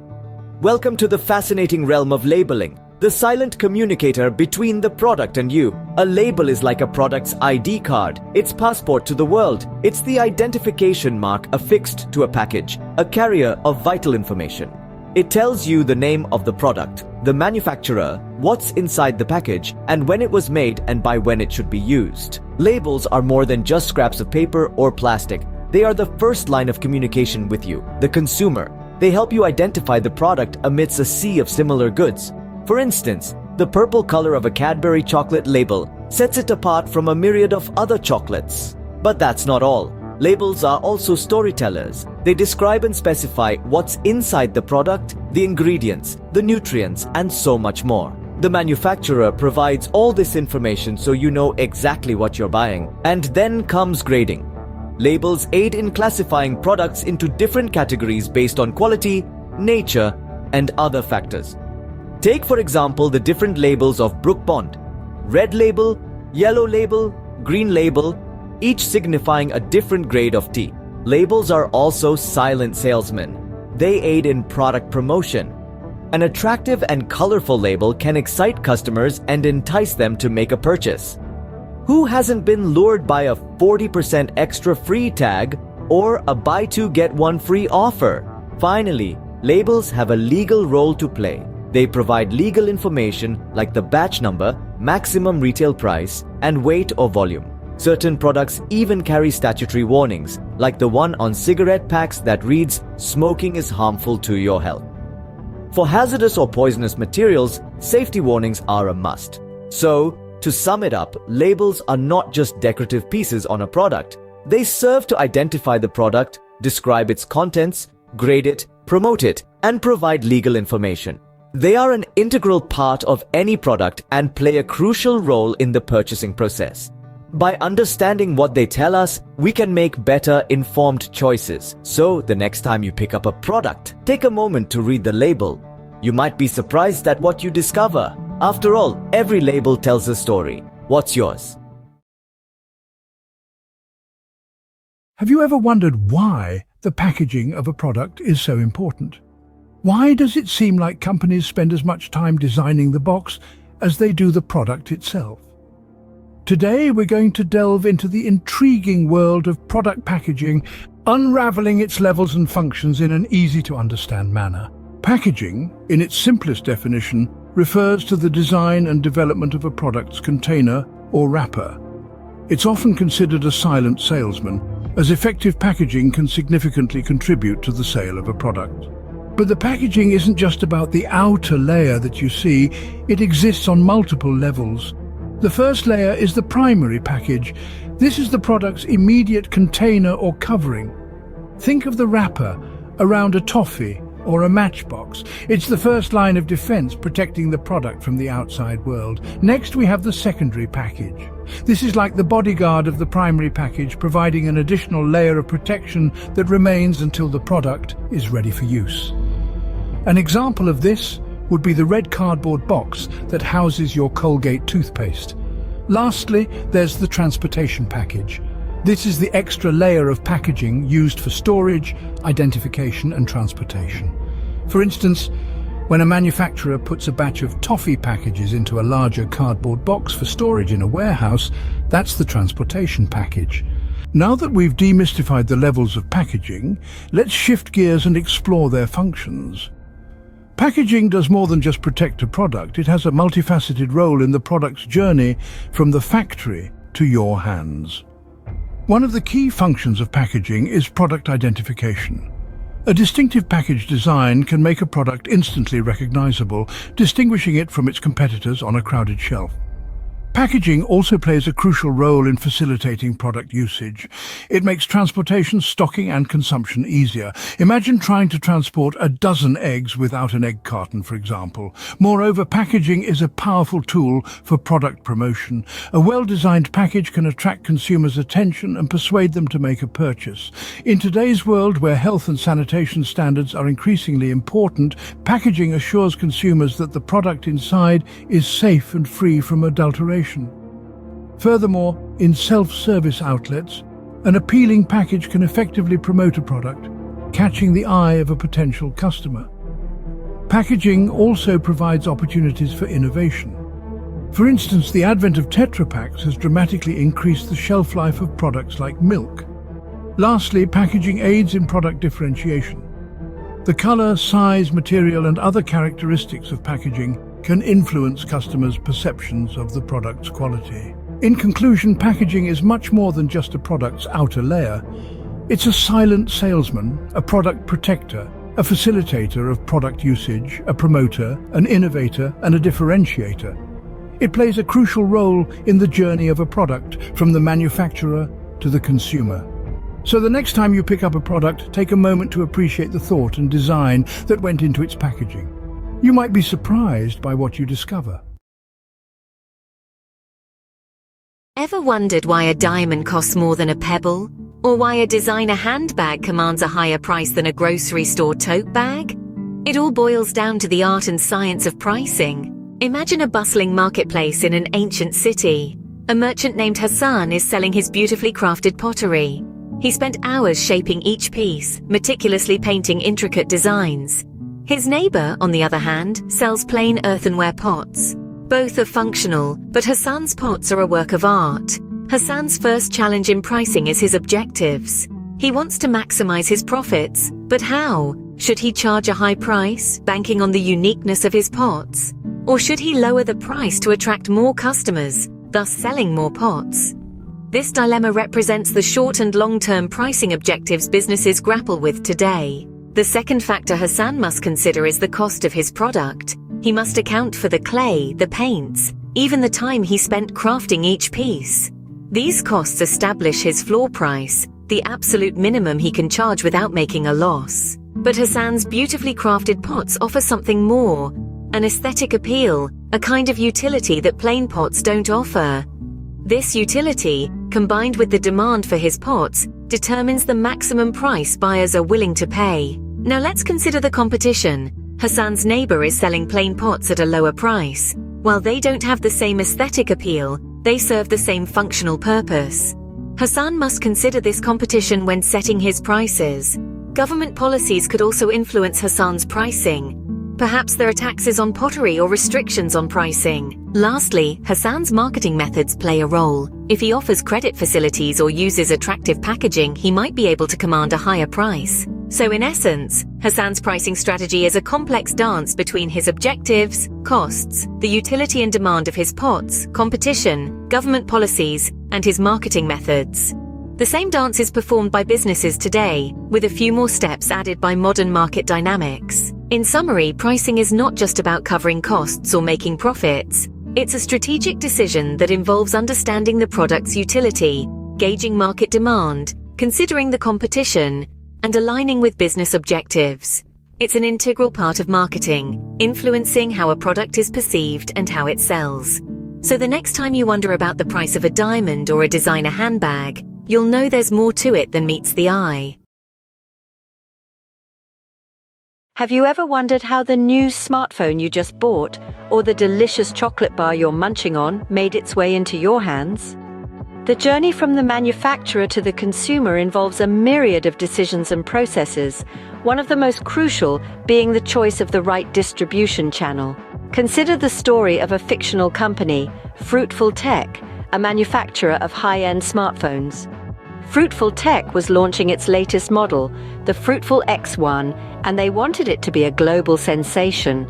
Speaker 8: Welcome to the fascinating realm of labeling, the silent communicator between the product and you. A label is like a product's ID card, its passport to the world. It's the identification mark affixed to a package, a carrier of vital information. It tells you the name of the product, the manufacturer, what's inside the package, and when it was made and by when it should be used. Labels are more than just scraps of paper or plastic. They are the first line of communication with you, the consumer. They help you identify the product amidst a sea of similar goods. For instance, the purple color of a Cadbury chocolate label sets it apart from a myriad of other chocolates. But that's not all. Labels are also storytellers. They describe and specify what's inside the product, the ingredients, the nutrients, and so much more. The manufacturer provides all this information so you know exactly what you're buying. And then comes grading. Labels aid in classifying products into different categories based on quality, nature, and other factors. Take, for example, the different labels of Brook Bond: red label, yellow label, green label, each signifying a different grade of tea. Labels are also silent salesmen. They aid in product promotion. An attractive and colorful label can excite customers and entice them to make a purchase. Who hasn't been lured by a 40% extra free tag or a buy two get one free offer? Finally, labels have a legal role to play. They provide legal information like the batch number, maximum retail price, and weight or volume. Certain products even carry statutory warnings, like the one on cigarette packs that reads, "Smoking is harmful to your health." For hazardous or poisonous materials, safety warnings are a must. So, to sum it up, labels are not just decorative pieces on a product. They serve to identify the product, describe its contents, grade it, promote it, and provide legal information. They are an integral part of any product and play a crucial role in the purchasing process. By understanding what they tell us, we can make better informed choices. So, the next time you pick up a product, take a moment to read the label. You might be surprised at what you discover. After all, every label tells a story. What's yours?
Speaker 11: Have you ever wondered why the packaging of a product is so important? Why does it seem like companies spend as much time designing the box as they do the product itself? Today we're going to delve into the intriguing world of product packaging, unraveling its levels and functions in an easy-to-understand manner. Packaging, in its simplest definition, refers to the design and development of a product's container or wrapper. It's often considered a silent salesman, as effective packaging can significantly contribute to the sale of a product. But the packaging isn't just about the outer layer that you see, it exists on multiple levels. The first layer is the primary package. This is the product's immediate container or covering. Think of the wrapper around a toffee or a matchbox. It's the first line of defense, protecting the product from the outside world. Next, we have the secondary package. This is like the bodyguard of the primary package, providing an additional layer of protection that remains until the product is ready for use. An example of this would be the red cardboard box that houses your Colgate toothpaste. Lastly, there's the transportation package. This is the extra layer of packaging used for storage, identification, and transportation. For instance, when a manufacturer puts a batch of toffee packages into a larger cardboard box for storage in a warehouse, that's the transportation package. Now that we've demystified the levels of packaging, let's shift gears and explore their functions. Packaging does more than just protect a product. It has a multifaceted role in the product's journey from the factory to your hands. One of the key functions of packaging is product identification. A distinctive package design can make a product instantly recognizable, distinguishing it from its competitors on a crowded shelf. Packaging also plays a crucial role in facilitating product usage. It makes transportation, stocking, and consumption easier. Imagine trying to transport a dozen eggs without an egg carton, for example. Moreover, packaging is a powerful tool for product promotion. A well-designed package can attract consumers' attention and persuade them to make a purchase. In today's world, where health and sanitation standards are increasingly important, packaging assures consumers that the product inside is safe and free from adulteration. Furthermore, in self-service outlets, an appealing package can effectively promote a product, catching the eye of a potential customer. Packaging also provides opportunities for innovation. For instance, the advent of Tetra Paks has dramatically increased the shelf life of products like milk. Lastly, packaging aids in product differentiation. The color, size, material, and other characteristics of packaging can influence customers' perceptions of the product's quality. In conclusion, packaging is much more than just a product's outer layer. It's a silent salesman, a product protector, a facilitator of product usage, a promoter, an innovator, and a differentiator. It plays a crucial role in the journey of a product, from the manufacturer to the consumer. So the next time you pick up a product, take a moment to appreciate the thought and design that went into its packaging. You might be surprised by what you discover.
Speaker 1: Ever wondered why a diamond costs more than a pebble? Or why a designer handbag commands a higher price than a grocery store tote bag? It all boils down to the art and science of pricing. Imagine a bustling marketplace in an ancient city. A merchant named Hassan is selling his beautifully crafted pottery. He spent hours shaping each piece, meticulously painting intricate designs. His neighbor, on the other hand, sells plain earthenware pots. Both are functional, but Hassan's pots are a work of art. Hassan's first challenge in pricing is his objectives. He wants to maximize his profits, but how? Should he charge a high price, banking on the uniqueness of his pots? Or should he lower the price to attract more customers, thus selling more pots? This dilemma represents the short and long-term pricing objectives businesses grapple with today. The second factor Hassan must consider is the cost of his product. He must account for the clay, the paints, even the time he spent crafting each piece. These costs establish his floor price, the absolute minimum he can charge without making a loss. But Hassan's beautifully crafted pots offer something more, an aesthetic appeal, a kind of utility that plain pots don't offer. This utility, combined with the demand for his pots, determines the maximum price buyers are willing to pay. Now let's consider the competition. Hassan's neighbor is selling plain pots at a lower price. While they don't have the same aesthetic appeal, they serve the same functional purpose. Hassan must consider this competition when setting his prices. Government policies could also influence Hassan's pricing. Perhaps there are taxes on pottery or restrictions on pricing. Lastly, Hassan's marketing methods play a role. If he offers credit facilities or uses attractive packaging, he might be able to command a higher price. So in essence, Hassan's pricing strategy is a complex dance between his objectives, costs, the utility and demand of his pots, competition, government policies, and his marketing methods. The same dance is performed by businesses today, with a few more steps added by modern market dynamics. In summary, pricing is not just about covering costs or making profits. It's a strategic decision that involves understanding the product's utility, gauging market demand, considering the competition, and aligning with business objectives. It's an integral part of marketing, influencing how a product is perceived and how it sells. So the next time you wonder about the price of a diamond or a designer handbag, you'll know there's more to it than meets the eye.
Speaker 12: Have you ever wondered how the new smartphone you just bought, or the delicious chocolate bar you're munching on, made its way into your hands? The journey from the manufacturer to the consumer involves a myriad of decisions and processes, one of the most crucial being the choice of the right distribution channel. Consider the story of a fictional company, Fruitful Tech, a manufacturer of high-end smartphones. Fruitful Tech was launching its latest model, the Fruitful XI, and they wanted it to be a global sensation.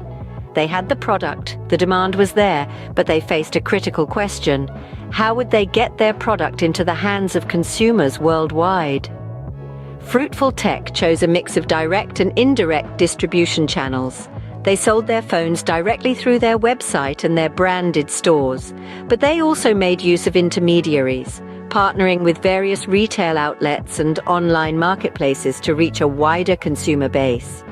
Speaker 12: They had the product, the demand was there, but they faced a critical question. How would they get their product into the hands of consumers worldwide? Fruitful Tech chose a mix of direct and indirect distribution channels. They sold their phones directly through their website and their branded stores, but they also made use of intermediaries, partnering with various retail outlets and online marketplaces to reach a wider consumer base.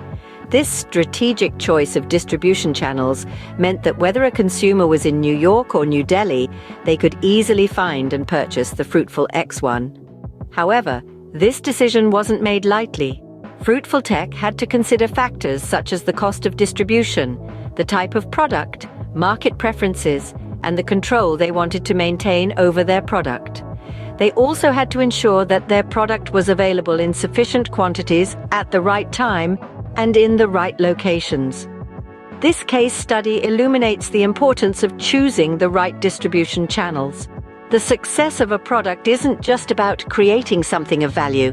Speaker 12: This strategic choice of distribution channels meant that whether a consumer was in New York or New Delhi, they could easily find and purchase the Fruitful X1. However, this decision wasn't made lightly. Fruitful Tech had to consider factors such as the cost of distribution, the type of product, market preferences, and the control they wanted to maintain over their product. They also had to ensure that their product was available in sufficient quantities at the right time and in the right locations. This case study illuminates the importance of choosing the right distribution channels. The success of a product isn't just about creating something of value.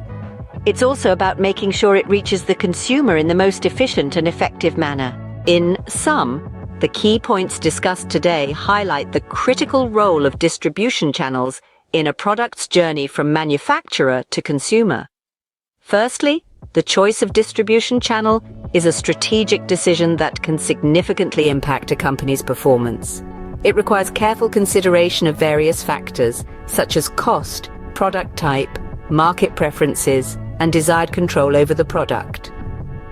Speaker 12: It's also about making sure it reaches the consumer in the most efficient and effective manner. In sum, the key points discussed today highlight the critical role of distribution channels in a product's journey from manufacturer to consumer. Firstly, the choice of distribution channel is a strategic decision that can significantly impact a company's performance. It requires careful consideration of various factors, such as cost,
Speaker 13: product type, market preferences, and desired control over the product.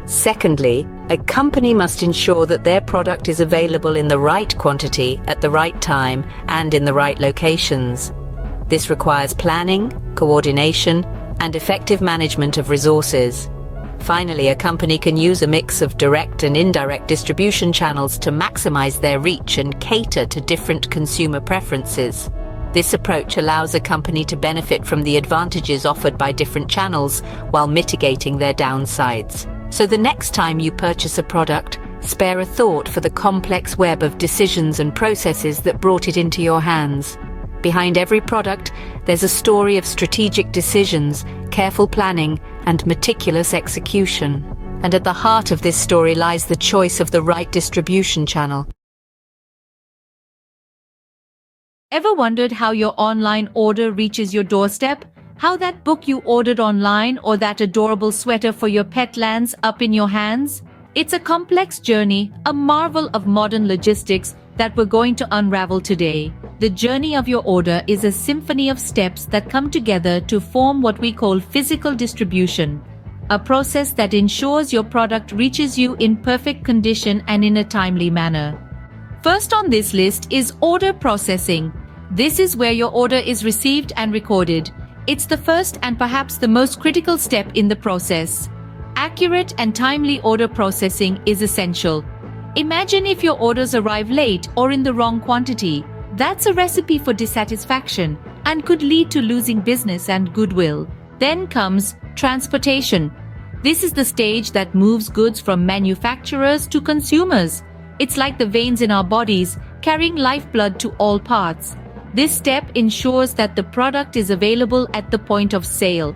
Speaker 13: Secondly, a company must ensure that their product is available in the right quantity, at the right time, and in the right locations. This requires planning, coordination, and effective management of resources. Finally, a company can use a mix of direct and indirect distribution channels to maximize their reach and cater to different consumer preferences. This approach allows a company to benefit from the advantages offered by different channels while mitigating their downsides. So the next time you purchase a product, spare a thought for the complex web of decisions and processes that brought it into your hands. Behind every product, there's a story of strategic decisions, careful planning, and meticulous execution. And at the heart of this story lies the choice of the right distribution channel.
Speaker 14: Ever wondered how your online order reaches your doorstep? How that book you ordered online or that adorable sweater for your pet lands up in your hands? It's a complex journey, a marvel of modern logistics that we're going to unravel today. The journey of your order is a symphony of steps that come together to form what we call physical distribution, a process that ensures your product reaches you in perfect condition and in a timely manner. First on this list is order processing. This is where your order is received and recorded. It's the first and perhaps the most critical step in the process. Accurate and timely order processing is essential. Imagine if your orders arrive late or in the wrong quantity. That's a recipe for dissatisfaction and could lead to losing business and goodwill. Then comes transportation. This is the stage that moves goods from manufacturers to consumers. It's like the veins in our bodies, carrying lifeblood to all parts. This step ensures that the product is available at the point of sale.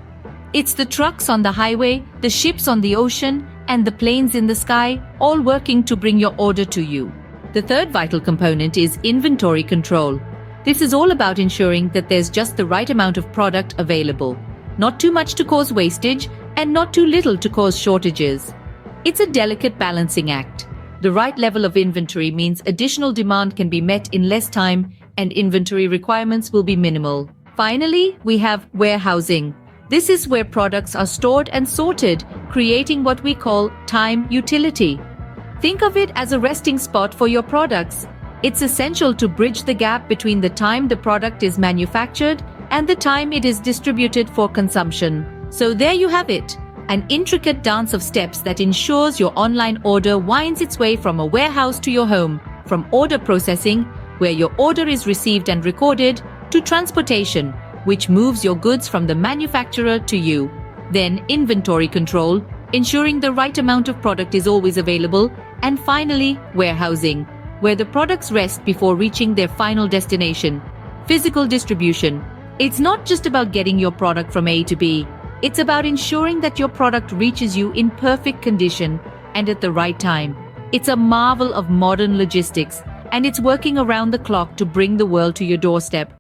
Speaker 14: It's the trucks on the highway, the ships on the ocean, and the planes in the sky, all working to bring your order to you. The third vital component is inventory control. This is all about ensuring that there's just the right amount of product available. Not too much to cause wastage, and not too little to cause shortages. It's a delicate balancing act. The right level of inventory means additional demand can be met in less time, and inventory requirements will be minimal. Finally, we have warehousing. This is where products are stored and sorted, creating what we call time utility. Think of it as a resting spot for your products. It's essential to bridge the gap between the time the product is manufactured and the time it is distributed for consumption. So there you have it, an intricate dance of steps that ensures your online order winds its way from a warehouse to your home, from order processing, where your order is received and recorded, to transportation, which moves your goods from the manufacturer to you. Then inventory control, ensuring the right amount of product is always available, and finally, warehousing, where the products rest before reaching their final destination. Physical distribution. It's not just about getting your product from A to B. It's about ensuring that your product reaches you in perfect condition and at the right time. It's a marvel of modern logistics, and it's working around the clock to bring the world to your doorstep.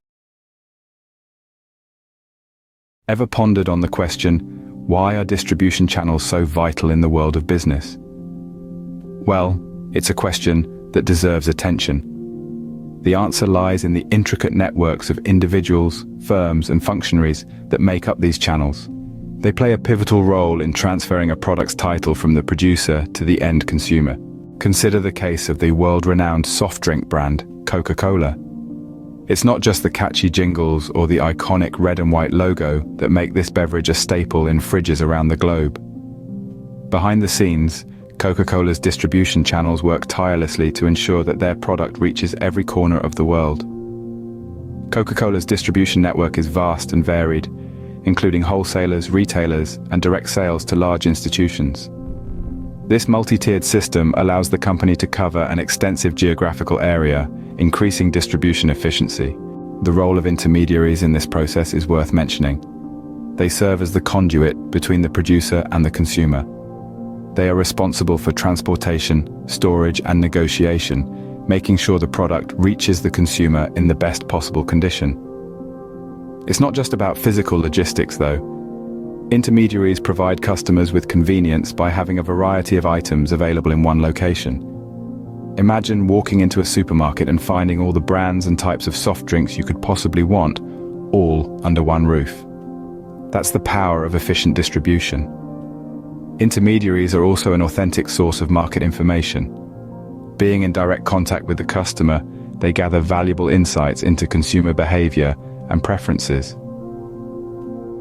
Speaker 10: Ever pondered on the question, why are distribution channels so vital in the world of business? Well, it's a question that deserves attention. The answer lies in the intricate networks of individuals, firms, and functionaries that make up these channels. They play a pivotal role in transferring a product's title from the producer to the end consumer. Consider the case of the world-renowned soft drink brand, Coca-Cola. It's not just the catchy jingles or the iconic red and white logo that make this beverage a staple in fridges around the globe. Behind the scenes, Coca-Cola's distribution channels work tirelessly to ensure that their product reaches every corner of the world. Coca-Cola's distribution network is vast and varied, including wholesalers, retailers, and direct sales to large institutions. This multi-tiered system allows the company to cover an extensive geographical area, increasing distribution efficiency. The role of intermediaries in this process is worth mentioning. They serve as the conduit between the producer and the consumer. They are responsible for transportation, storage, and negotiation, making sure the product reaches the consumer in the best possible condition. It's not just about physical logistics, though. Intermediaries provide customers with convenience by having a variety of items available in one location. Imagine walking into a supermarket and finding all the brands and types of soft drinks you could possibly want, all under one roof. That's the power of efficient distribution. Intermediaries are also an authentic source of market information. Being in direct contact with the customer, they gather valuable insights into consumer behavior and preferences.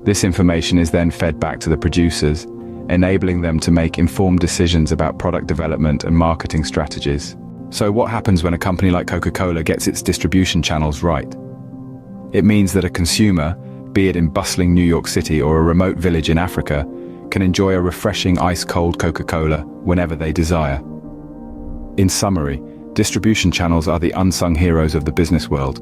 Speaker 10: This information is then fed back to the producers, enabling them to make informed decisions about product development and marketing strategies. So what happens when a company like Coca-Cola gets its distribution channels right? It means that a consumer, be it in bustling New York City or a remote village in Africa, can enjoy a refreshing ice-cold Coca-Cola whenever they desire. In summary, distribution channels are the unsung heroes of the business world.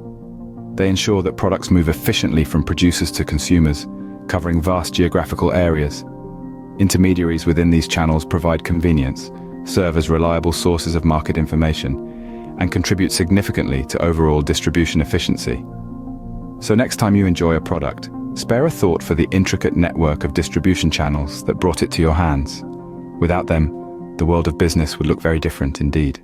Speaker 10: They ensure that products move efficiently from producers to consumers, covering vast geographical areas. Intermediaries within these channels provide convenience, serve as reliable sources of market information, and contribute significantly to overall distribution efficiency. So next time you enjoy a product, spare a thought for the intricate network of distribution channels that brought it to your hands. Without them, the world of business would look very different indeed.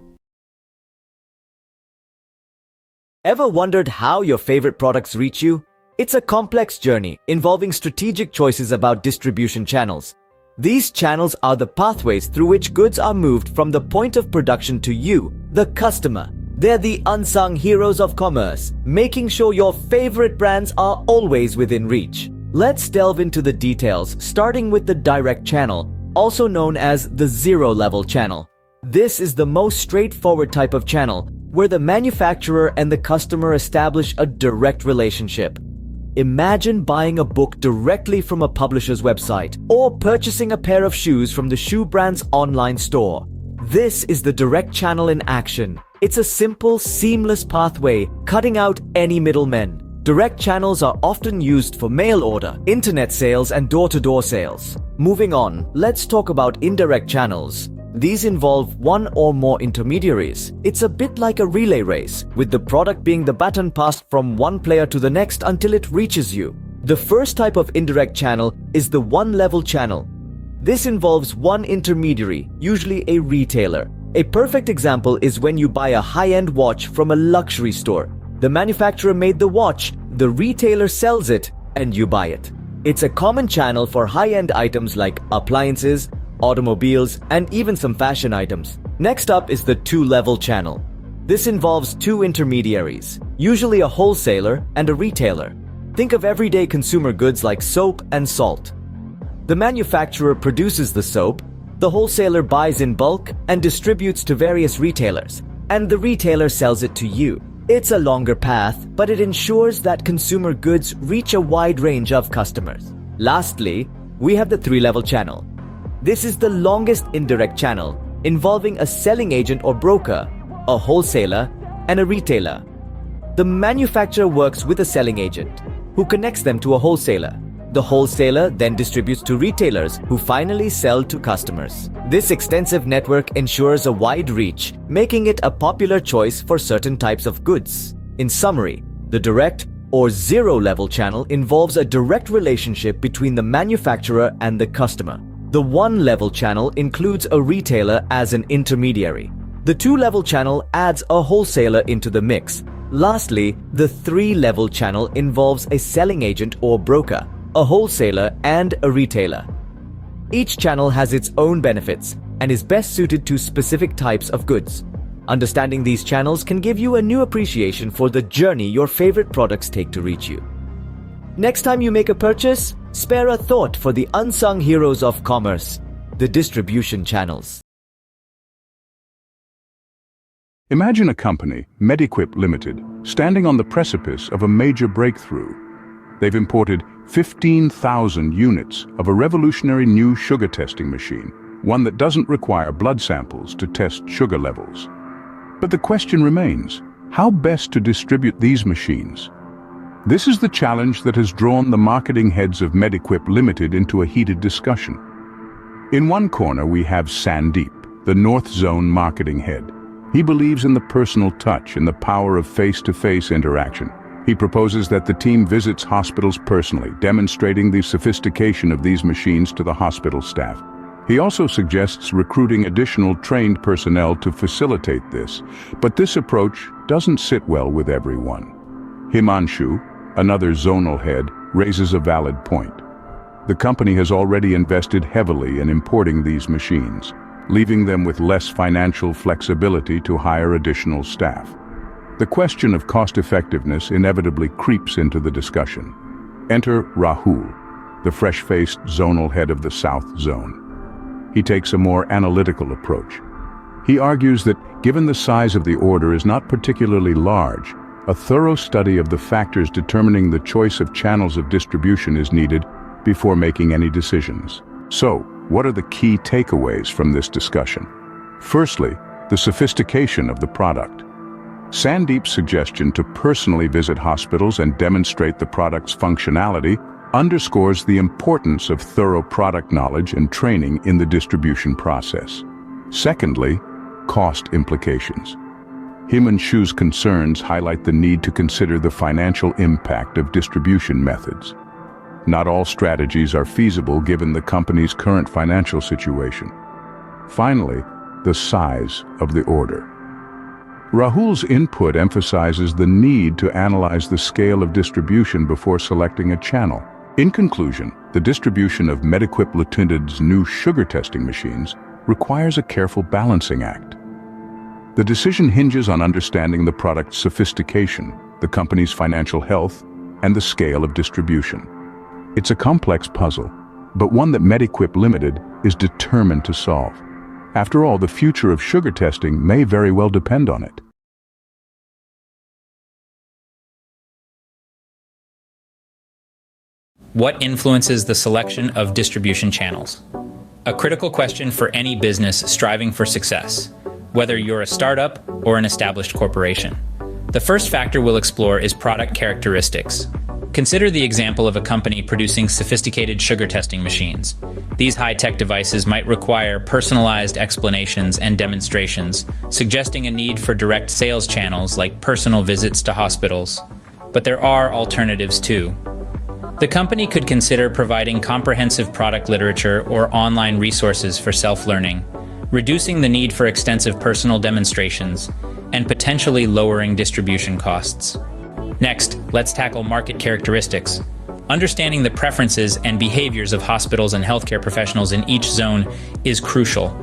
Speaker 8: Ever wondered how your favorite products reach you? It's a complex journey involving strategic choices about distribution channels. These channels are the pathways through which goods are moved from the point of production to you, the customer. They're the unsung heroes of commerce, making sure your favorite brands are always within reach. Let's delve into the details, starting with the direct channel, also known as the zero-level channel. This is the most straightforward type of channel, where the manufacturer and the customer establish a direct relationship. Imagine buying a book directly from a publisher's website, or purchasing a pair of shoes from the shoe brand's online store. This is the direct channel in action. It's a simple, seamless pathway, cutting out any middlemen. Direct channels are often used for mail order, internet sales, and door-to-door sales. Moving on, let's talk about indirect channels. These involve one or more intermediaries. It's a bit like a relay race, with the product being the baton passed from one player to the next until it reaches you. The first type of indirect channel is the one-level channel. This involves one intermediary, usually a retailer. A perfect example is when you buy a high-end watch from a luxury store. The manufacturer made the watch, the retailer sells it, and you buy it. It's a common channel for high-end items like appliances, automobiles, and even some fashion items. Next up is the two-level channel. This involves two intermediaries, usually a wholesaler and a retailer. Think of everyday consumer goods like soap and salt. The manufacturer produces the soap, the wholesaler buys in bulk and distributes to various retailers, and the retailer sells it to you. It's a longer path, but it ensures that consumer goods reach a wide range of customers. Lastly, we have the three-level channel. This is the longest indirect channel, involving a selling agent or broker, a wholesaler, and a retailer. The manufacturer works with a selling agent, who connects them to a wholesaler. The wholesaler then distributes to retailers, who finally sell to customers. This extensive network ensures a wide reach, making it a popular choice for certain types of goods. In summary, the direct or zero-level channel involves a direct relationship between the manufacturer and the customer. The one-level channel includes a retailer as an intermediary. The two-level channel adds a wholesaler into the mix. Lastly, the three-level channel involves a selling agent or broker, a wholesaler, and a retailer. Each channel has its own benefits and is best suited to specific types of goods. Understanding these channels can give you a new appreciation for the journey your favorite products take to reach you. Next time you make a purchase, spare a thought for the unsung heroes of commerce, the distribution channels.
Speaker 3: Imagine a company, Mediquip Limited, standing on the precipice of a major breakthrough. They've imported 15,000 units of a revolutionary new sugar testing machine, one that doesn't require blood samples to test sugar levels. But the question remains, how best to distribute these machines? This is the challenge that has drawn the marketing heads of Mediquip Limited into a heated discussion. In one corner we have Sandeep, the North Zone marketing head. He believes in the personal touch and the power of face-to-face interaction. He proposes that the team visits hospitals personally, demonstrating the sophistication of these machines to the hospital staff. He also suggests recruiting additional trained personnel to facilitate this, but this approach doesn't sit well with everyone. Himanshu, Another zonal head raises a valid point. The company has already invested heavily in importing these machines, leaving them with less financial flexibility to hire additional staff. The question of cost-effectiveness inevitably creeps into the discussion. Enter Rahul, the fresh-faced zonal head of the South Zone. He takes a more analytical approach. He argues that, given the size of the order is not particularly large, a thorough study of the factors determining the choice of channels of distribution is needed before making any decisions. So, what are the key takeaways from this discussion? Firstly, the sophistication of the product. Sandeep's suggestion to personally visit hospitals and demonstrate the product's functionality underscores the importance of thorough product knowledge and training in the distribution process. Secondly, cost implications. Himanshu's concerns highlight the need to consider the financial impact of distribution methods. Not all strategies are feasible given the company's current financial situation. Finally, the size of the order. Rahul's input emphasizes the need to analyze the scale of distribution before selecting a channel. In conclusion, the distribution of Medequip Limited's new sugar testing machines requires a careful balancing act. The decision hinges on understanding the product's sophistication, the company's financial health, and the scale of distribution. It's a complex puzzle, but one that Medequip Limited is determined to solve. After all, the future of sugar testing may very well depend on it.
Speaker 15: What influences the selection of distribution channels? A critical question for any business striving for success, whether you're a startup or an established corporation. The first factor we'll explore is product characteristics. Consider the example of a company producing sophisticated sugar testing machines. These high-tech devices might require personalized explanations and demonstrations, suggesting a need for direct sales channels like personal visits to hospitals. But there are alternatives too. The company could consider providing comprehensive product literature or online resources for self-learning, reducing the need for extensive personal demonstrations, and potentially lowering distribution costs. Next, let's tackle market characteristics. Understanding the preferences and behaviors of hospitals and healthcare professionals in each zone is crucial.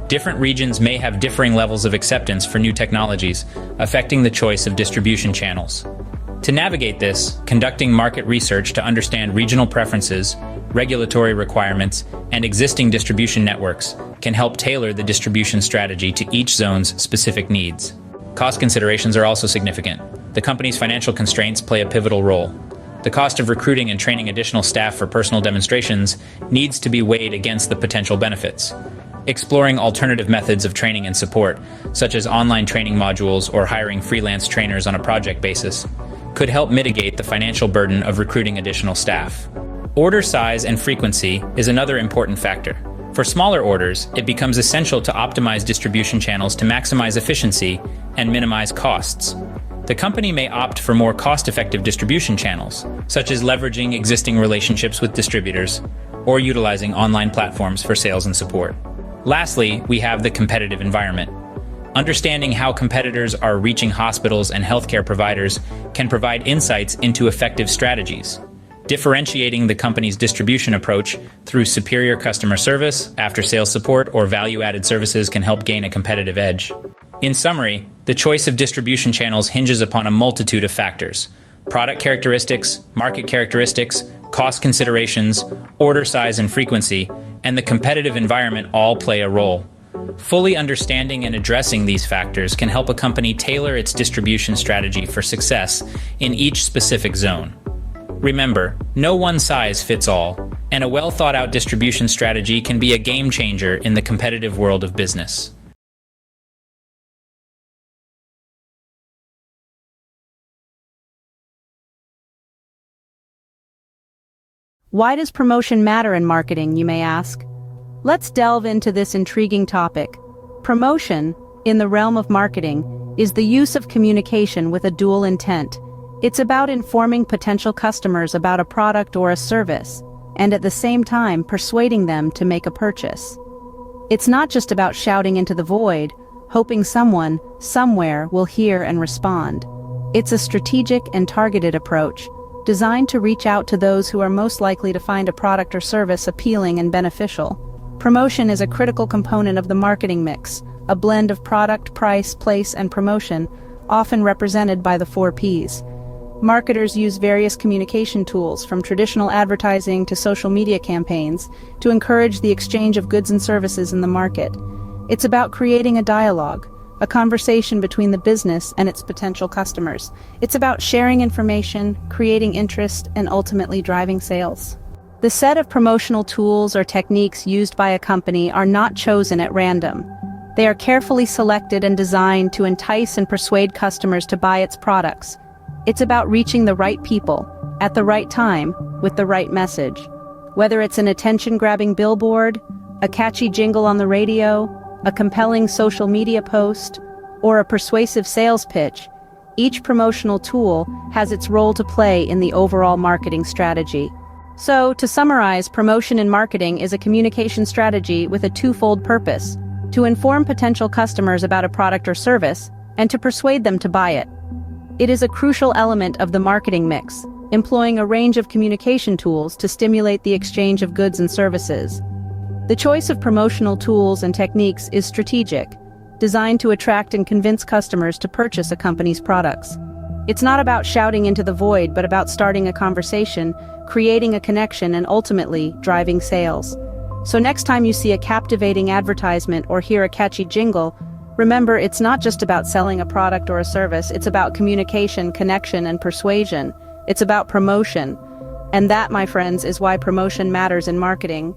Speaker 15: Different regions may have differing levels of acceptance for new technologies, affecting the choice of distribution channels. To navigate this, conducting market research to understand regional preferences, regulatory requirements, and existing distribution networks can help tailor the distribution strategy to each zone's specific needs. Cost considerations are also significant. The company's financial constraints play a pivotal role. The cost of recruiting and training additional staff for personal demonstrations needs to be weighed against the potential benefits. Exploring alternative methods of training and support, such as online training modules or hiring freelance trainers on a project basis, could help mitigate the financial burden of recruiting additional staff. Order size and frequency is another important factor. For smaller orders, it becomes essential to optimize distribution channels to maximize efficiency and minimize costs. The company may opt for more cost-effective distribution channels, such as leveraging existing relationships with distributors or utilizing online platforms for sales and support. Lastly, we have the competitive environment. Understanding how competitors are reaching hospitals and healthcare providers can provide insights into effective strategies. Differentiating the company's distribution approach through superior customer service, after-sales support, or value-added services can help gain a competitive edge. In summary, the choice of distribution channels hinges upon a multitude of factors. Product characteristics, market characteristics, cost considerations, order size and frequency, and the competitive environment all play a role. Fully understanding and addressing these factors can help a company tailor its distribution strategy for success in each specific zone. Remember, no one size fits all, and a well-thought-out distribution strategy can be a game changer in the competitive world of business.
Speaker 16: Why does promotion matter in marketing, you may ask? Let's delve into this intriguing topic. Promotion, in the realm of marketing, is the use of communication with a dual intent. It's about informing potential customers about a product or a service, and at the same time persuading them to make a purchase. It's not just about shouting into the void, hoping someone, somewhere, will hear and respond. It's a strategic and targeted approach, designed to reach out to those who are most likely to find a product or service appealing and beneficial. Promotion is a critical component of the marketing mix, a blend of product, price, place, and promotion, often represented by the 4 Ps. Marketers use various communication tools, from traditional advertising to social media campaigns, to encourage the exchange of goods and services in the market. It's about creating a dialogue, a conversation between the business and its potential customers. It's about sharing information, creating interest, and ultimately driving sales. The set of promotional tools or techniques used by a company are not chosen at random. They are carefully selected and designed to entice and persuade customers to buy its products. It's about reaching the right people, at the right time, with the right message. Whether it's an attention-grabbing billboard, a catchy jingle on the radio, a compelling social media post, or a persuasive sales pitch, each promotional tool has its role to play in the overall marketing strategy. So, to summarize, promotion in marketing is a communication strategy with a twofold purpose: to inform potential customers about a product or service, and to persuade them to buy it. It is a crucial element of the marketing mix, employing a range of communication tools to stimulate the exchange of goods and services. The choice of promotional tools and techniques is strategic, designed to attract and convince customers to purchase a company's products. It's not about shouting into the void, but about starting a conversation, creating a connection, and ultimately driving sales. So next time you see a captivating advertisement or hear a catchy jingle, remember, it's not just about selling a product or a service, it's about communication, connection, and persuasion. It's about promotion. And that, my friends, is why promotion matters in marketing.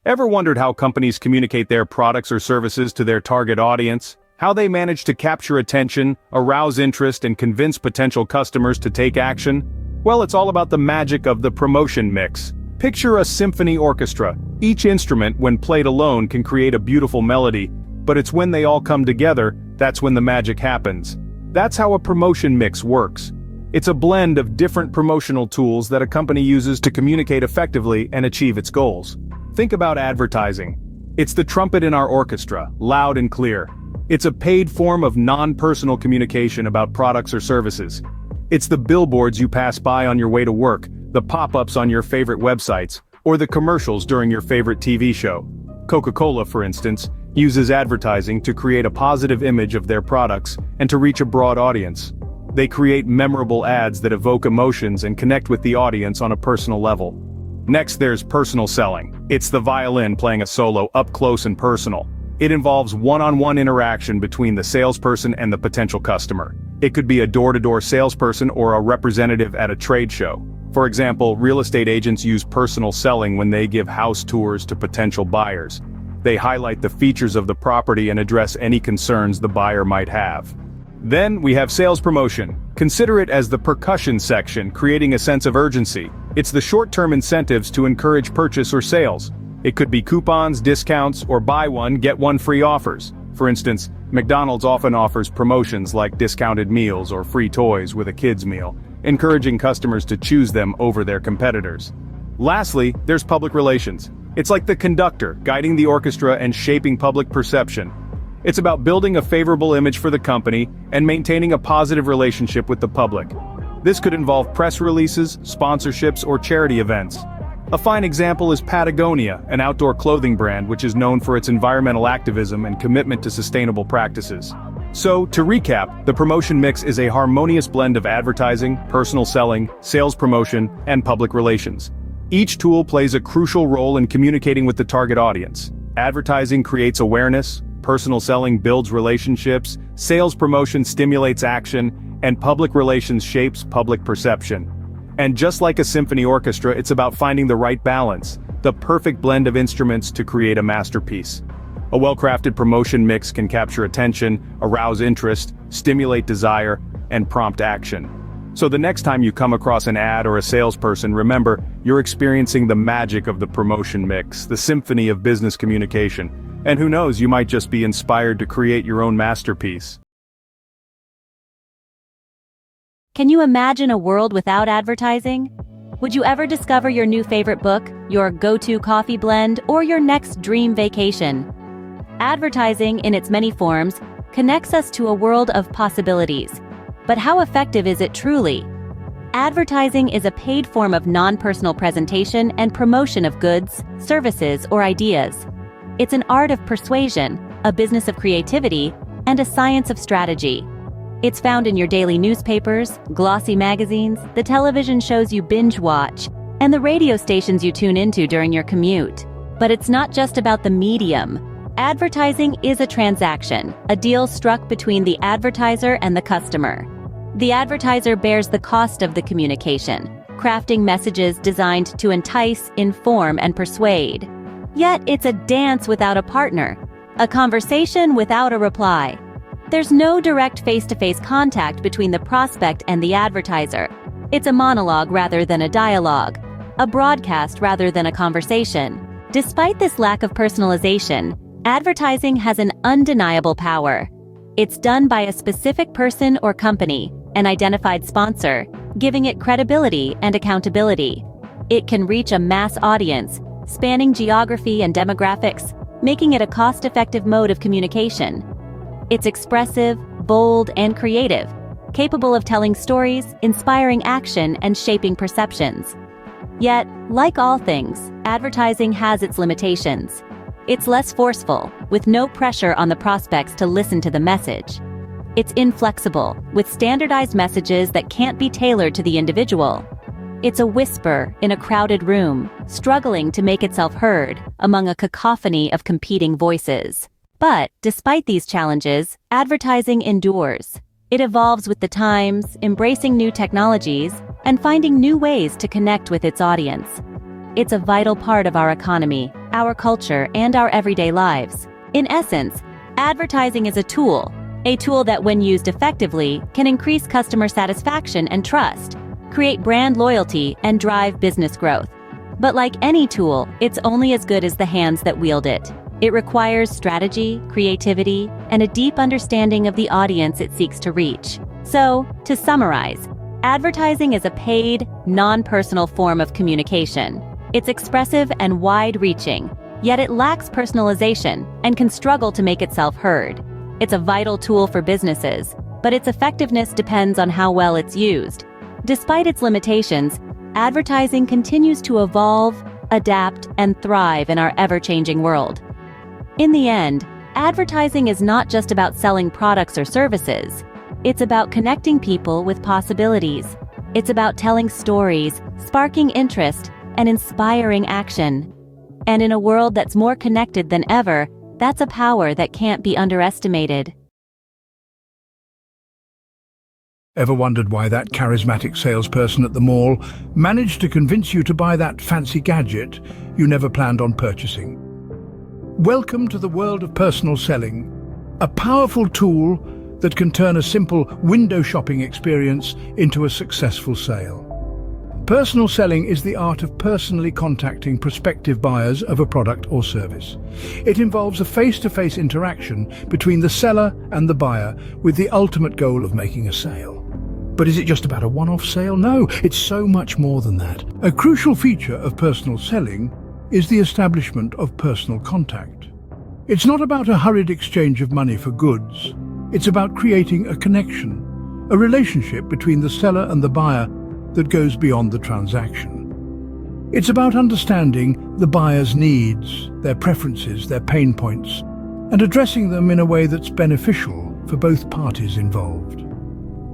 Speaker 10: Ever wondered how companies communicate their products or services to their target audience? How they manage to capture attention, arouse interest, and convince potential customers to take action? Well, it's all about the magic of the promotion mix. Picture a symphony orchestra. Each instrument, when played alone, can create a beautiful melody, but it's when they all come together, that's when the magic happens. That's how a promotion mix works. It's a blend of different promotional tools that a company uses to communicate effectively and achieve its goals. Think about advertising. It's the trumpet in our orchestra, loud and clear. It's a paid form of non-personal communication about products or services. It's the billboards you pass by on your way to work, the pop-ups on your favorite websites, or the commercials during your favorite TV show. Coca-Cola, for instance, uses advertising to create a positive image of their products and to reach a broad audience. They create memorable ads that evoke emotions and connect with the audience on a personal level. Next, there's personal selling. It's the violin playing a solo up close and personal. It involves one-on-one interaction between the salesperson and the potential customer. It could be a door-to-door salesperson or a representative at a trade show. For example, real estate agents use personal selling when they give house tours to potential buyers. They highlight the features of the property and address any concerns the buyer might have. Then we have sales promotion. Consider it as the percussion section, creating a sense of urgency. It's the short-term incentives to encourage purchase or sales. It could be coupons, discounts, or buy one, get one free offers. For instance, McDonald's often offers promotions like discounted meals or free toys with a kid's meal, encouraging customers to choose them over their competitors. Lastly, there's public relations. It's like the conductor, guiding the orchestra and shaping public perception. It's about building a favorable image for the company and maintaining a positive relationship with the public. This could involve press releases, sponsorships, or charity events. A fine example is Patagonia, an outdoor clothing brand which is known for its environmental activism and commitment to sustainable practices. So, to recap, the promotion mix is a harmonious blend of advertising, personal selling, sales promotion, and public relations. Each tool plays a crucial role in communicating with the target audience. Advertising creates awareness, personal selling builds relationships, sales promotion stimulates action, and public relations shapes public perception. And just like a symphony orchestra, it's about finding the right balance, the perfect blend of instruments to create a masterpiece. A well-crafted promotion mix can capture attention, arouse interest, stimulate desire, and prompt action. So the next time you come across an ad or a salesperson, remember, you're experiencing the magic of the promotion mix, the symphony of business communication. And who knows, you might just be inspired to create your own masterpiece.
Speaker 12: Can you imagine a world without advertising? Would you ever discover your new favorite book, your go-to coffee blend, or your next dream vacation? Advertising, in its many forms, connects us to a world of possibilities. But how effective is it truly? Advertising is a paid form of non-personal presentation and promotion of goods, services, or ideas. It's an art of persuasion, a business of creativity, and a science of strategy. It's found in your daily newspapers, glossy magazines, the television shows you binge watch, and the radio stations you tune into during your commute. But it's not just about the medium. Advertising is a transaction, a deal struck between the advertiser and the customer. The advertiser bears the cost of the communication, crafting messages designed to entice, inform, and persuade. Yet it's a dance without a partner, a conversation without a reply. There's no direct face-to-face contact between the prospect and the advertiser. It's a monologue rather than a dialogue, a broadcast rather than a conversation. Despite this lack of personalization, advertising has an undeniable power. It's done by a specific person or company, an identified sponsor, giving it credibility and accountability. It can reach a mass audience, spanning geography and demographics, making it a cost-effective mode of communication. It's expressive, bold, and creative, capable of telling stories, inspiring action, and shaping perceptions. Yet, like all things, advertising has its limitations. It's less forceful, with no pressure on the prospects to listen to the message. It's inflexible, with standardized messages that can't be tailored to the individual. It's a whisper in a crowded room, struggling to make itself heard among a cacophony of competing voices. But, despite these challenges, advertising endures. It evolves with the times, embracing new technologies, and finding new ways to connect with its audience. It's a vital part of our economy, our culture, and our everyday lives. In essence, advertising is a tool that when used effectively can increase customer satisfaction and trust, create brand loyalty, and drive business growth. But like any tool, it's only as good as the hands that wield it. It requires strategy, creativity, and a deep understanding of the audience it seeks to reach. So, to summarize, advertising is a paid, non-personal form of communication. It's expressive and wide-reaching, yet it lacks personalization and can struggle to make itself heard. It's a vital tool for businesses, but its effectiveness depends on how well it's used. Despite its limitations, advertising continues to evolve, adapt, and thrive in our ever-changing world. In the end, advertising is not just about selling products or services. It's about connecting people with possibilities. It's about telling stories, sparking interest, and inspiring action. And in a world that's more connected than ever, that's a power that can't be underestimated.
Speaker 11: Ever wondered why that charismatic salesperson at the mall managed to convince you to buy that fancy gadget you never planned on purchasing? Welcome to the world of personal selling, a powerful tool that can turn a simple window shopping experience into a successful sale. Personal selling is the art of personally contacting prospective buyers of a product or service. It involves a face-to-face interaction between the seller and the buyer with the ultimate goal of making a sale. But is it just about a one-off sale? No, it's so much more than that. A crucial feature of personal selling is the establishment of personal contact. It's not about a hurried exchange of money for goods. It's about creating a connection, a relationship between the seller and the buyer that goes beyond the transaction. It's about understanding the buyer's needs, their preferences, their pain points, and addressing them in a way that's beneficial for both parties involved.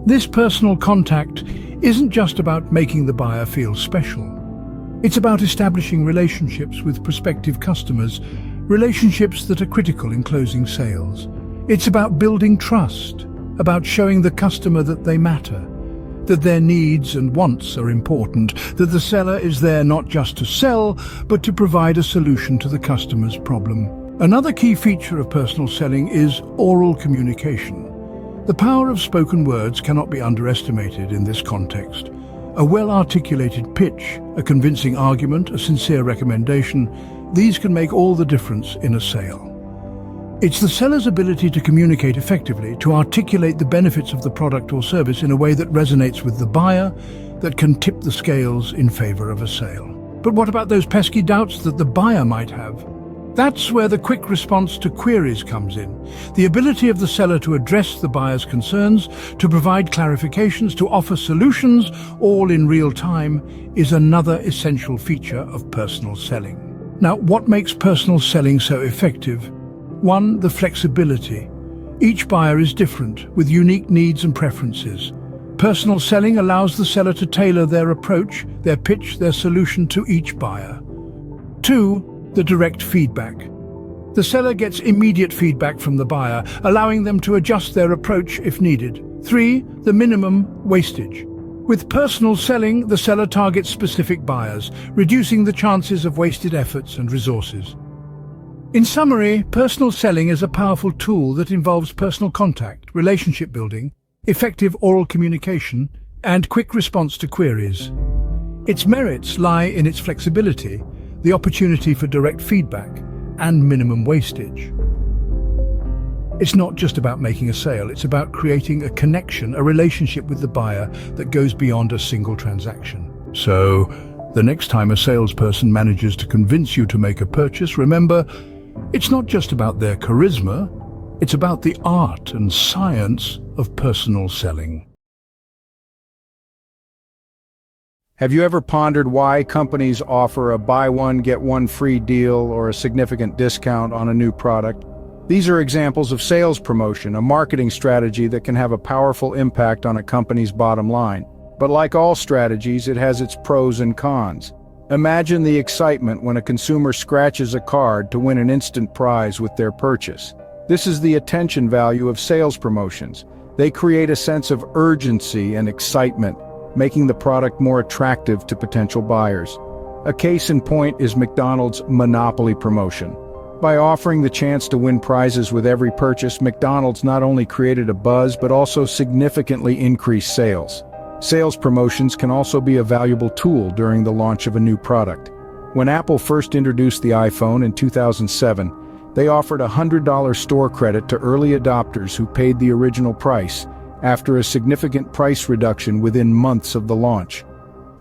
Speaker 11: This personal contact isn't just about making the buyer feel special. It's about establishing relationships with prospective customers, relationships that are critical in closing sales. It's about building trust, about showing the customer that they matter, that their needs and wants are important, that the seller is there not just to sell, but to provide a solution to the customer's problem. Another key feature of personal selling is oral communication. The power of spoken words cannot be underestimated in this context. A well-articulated pitch, a convincing argument, a sincere recommendation, these can make all the difference in a sale. It's the seller's ability to communicate effectively, to articulate the benefits of the product or service in a way that resonates with the buyer, that can tip the scales in favor of a sale. But what about those pesky doubts that the buyer might have? That's where the quick response to queries comes in. The ability of the seller to address the buyer's concerns, to provide clarifications, to offer solutions, all in real time, is another essential feature of personal selling. Now, what makes personal selling so effective? 1. The flexibility. Each buyer is different, with unique needs and preferences. Personal selling allows the seller to tailor their approach, their pitch, their solution to each buyer. 2. The direct feedback. The seller gets immediate feedback from the buyer, allowing them to adjust their approach if needed. 3. The minimum wastage. With personal selling, the seller targets specific buyers, reducing the chances of wasted efforts and resources. In summary, personal selling is a powerful tool that involves personal contact, relationship building, effective oral communication, and quick response to queries. Its merits lie in its flexibility, the opportunity for direct feedback, and minimum wastage. It's not just about making a sale, it's about creating a connection, a relationship with the buyer that goes beyond a single transaction. So, the next time a salesperson manages to convince you to make a purchase, remember, it's not just about their charisma, it's about the art and science of personal selling.
Speaker 10: Have you ever pondered why companies offer a buy one, get one free deal or a significant discount on a new product? These are examples of sales promotion, a marketing strategy that can have a powerful impact on a company's bottom line. But like all strategies, it has its pros and cons. Imagine the excitement when a consumer scratches a card to win an instant prize with their purchase. This is the attention value of sales promotions. They create a sense of urgency and excitement, making the product more attractive to potential buyers. A case in point is McDonald's Monopoly promotion. By offering the chance to win prizes with every purchase, McDonald's not only created a buzz but also significantly increased sales. Sales promotions can also be a valuable tool during the launch of a new product. When Apple first introduced the iPhone in 2007, they offered a $100 store credit to early adopters who paid the original price, after a significant price reduction within months of the launch.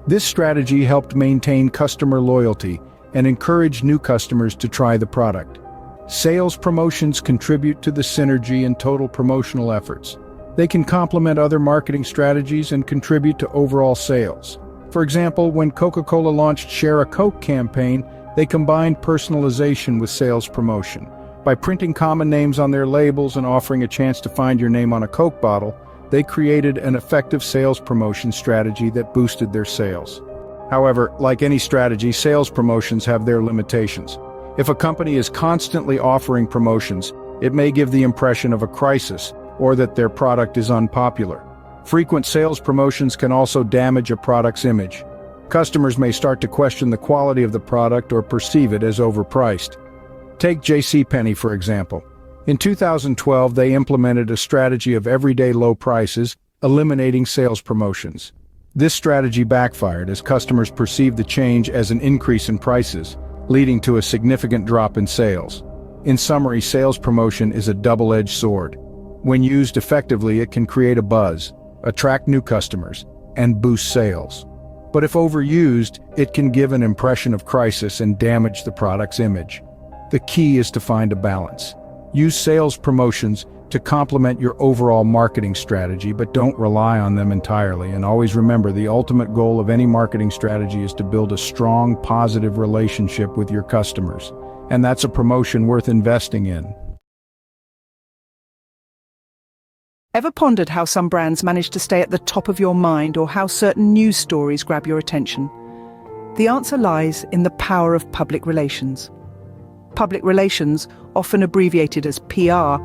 Speaker 10: This strategy helped maintain customer loyalty and encourage new customers to try the product. Sales promotions contribute to the synergy and total promotional efforts. They can complement other marketing strategies and contribute to overall sales. For example, when Coca-Cola launched Share a Coke campaign, they combined personalization with sales promotion. By printing common names on their labels and offering a chance to find your name on a Coke bottle, they created an effective sales promotion strategy that boosted their sales. However, like any strategy, sales promotions have their limitations. If a company is constantly offering promotions, it may give the impression of a crisis or that their product is unpopular. Frequent sales promotions can also damage a product's image. Customers may start to question the quality of the product or perceive it as overpriced. Take JCPenney, for example. In 2012, they implemented a strategy of everyday low prices, eliminating sales promotions. This strategy backfired as customers perceived the change as an increase in prices, leading to a significant drop in sales. In summary, sales promotion is a double-edged sword. When used effectively, it can create a buzz, attract new customers, and boost sales. But if overused, it can give an impression of crisis and damage the product's image. The key is to find a balance. Use sales promotions to complement your overall marketing strategy, but don't rely on them entirely. And always remember, the ultimate goal of any marketing strategy is to build a strong, positive relationship with your customers. And that's a promotion worth investing in.
Speaker 5: Ever pondered how some brands manage to stay at the top of your mind, or how certain news stories grab your attention? The answer lies in the power of public relations. Public relations, often abbreviated as PR,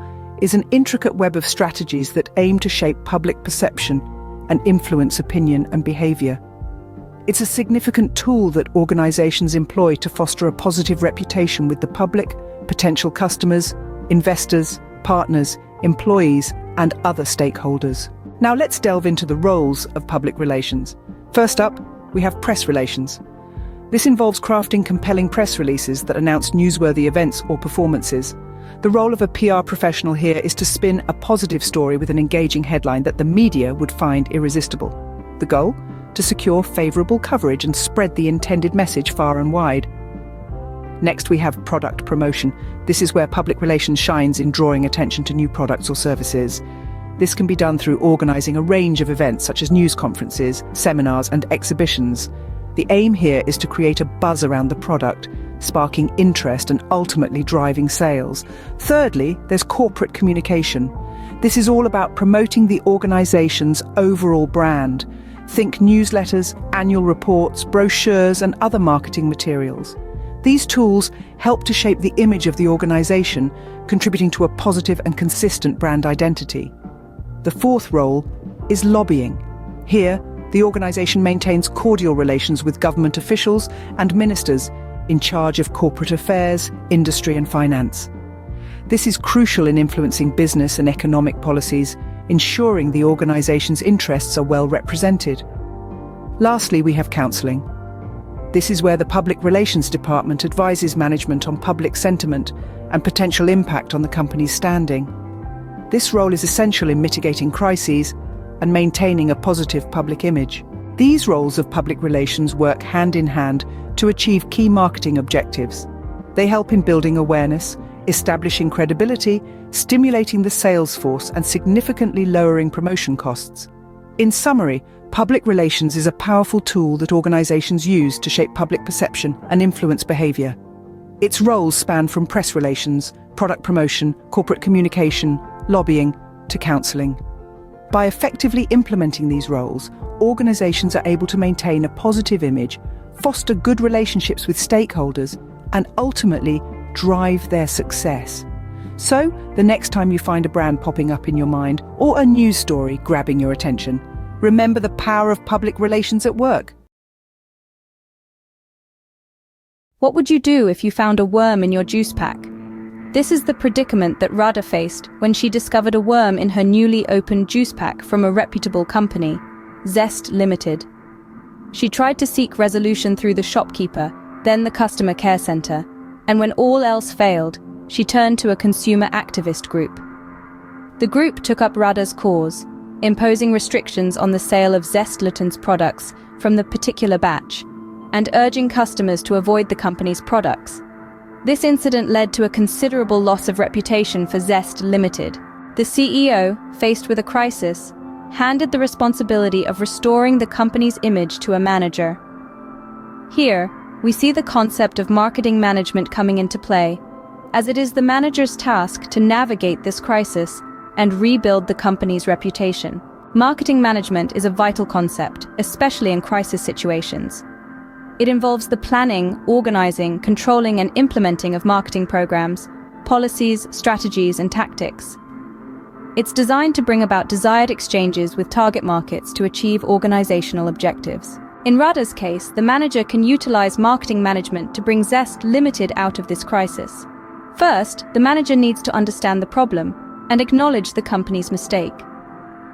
Speaker 5: is an intricate web of strategies that aim to shape public perception and influence opinion and behavior. It's a significant tool that organizations employ to foster a positive reputation with the public, potential customers, investors, partners, employees, and other stakeholders. Now let's delve into the roles of public relations. First up, we have press relations. This involves crafting compelling press releases that announce newsworthy events or performances. The role of a PR professional here is to spin a positive story with an engaging headline that the media would find irresistible. The goal? To secure favorable coverage and spread the intended message far and wide. Next, we have product promotion. This is where public relations shines in drawing attention to new products or services. This can be done through organizing a range of events such as news conferences, seminars, and exhibitions. The aim here is to create a buzz around the product, sparking interest and ultimately driving sales. Thirdly, there's corporate communication. This is all about promoting the organization's overall brand. Think newsletters, annual reports, brochures, and other marketing materials. These tools help to shape the image of the organization, contributing to a positive and consistent brand identity. The fourth role is lobbying. Here, the organization maintains cordial relations with government officials and ministers in charge of corporate affairs, industry, and finance. This is crucial in influencing business and economic policies, ensuring the organization's interests are well represented. Lastly, we have counseling. This is where the Public Relations Department advises management on public sentiment and potential impact on the company's standing. This role is essential in mitigating crises and maintaining a positive public image. These roles of public relations work hand in hand to achieve key marketing objectives. They help in building awareness, establishing credibility, stimulating the sales force, and significantly lowering promotion costs. In summary, public relations is a powerful tool that organizations use to shape public perception and influence behavior. Its roles span from press relations, product promotion, corporate communication, lobbying, to counseling. By effectively implementing these roles, organizations are able to maintain a positive image, foster good relationships with stakeholders, and ultimately drive their success. So, the next time you find a brand popping up in your mind or a news story grabbing your attention, remember the power of public relations at work.
Speaker 16: What would you do if you found a worm in your juice pack? This is the predicament that Radha faced when she discovered a worm in her newly opened juice pack from a reputable company, Zest Limited. She tried to seek resolution through the shopkeeper, then the customer care center, and when all else failed, she turned to a consumer activist group. The group took up Radha's cause, imposing restrictions on the sale of Zest Limited's products from the particular batch, and urging customers to avoid the company's products. This incident led to a considerable loss of reputation for Zest Limited. The CEO, faced with a crisis, handed the responsibility of restoring the company's image to a manager. Here, we see the concept of marketing management coming into play, as it is the manager's task to navigate this crisis and rebuild the company's reputation. Marketing management is a vital concept, especially in crisis situations. It involves the planning, organizing, controlling, and implementing of marketing programs, policies, strategies, and tactics. It's designed to bring about desired exchanges with target markets to achieve organizational objectives. In Radha's case, the manager can utilize marketing management to bring Zest Limited out of this crisis. First, the manager needs to understand the problem and acknowledge the company's mistake.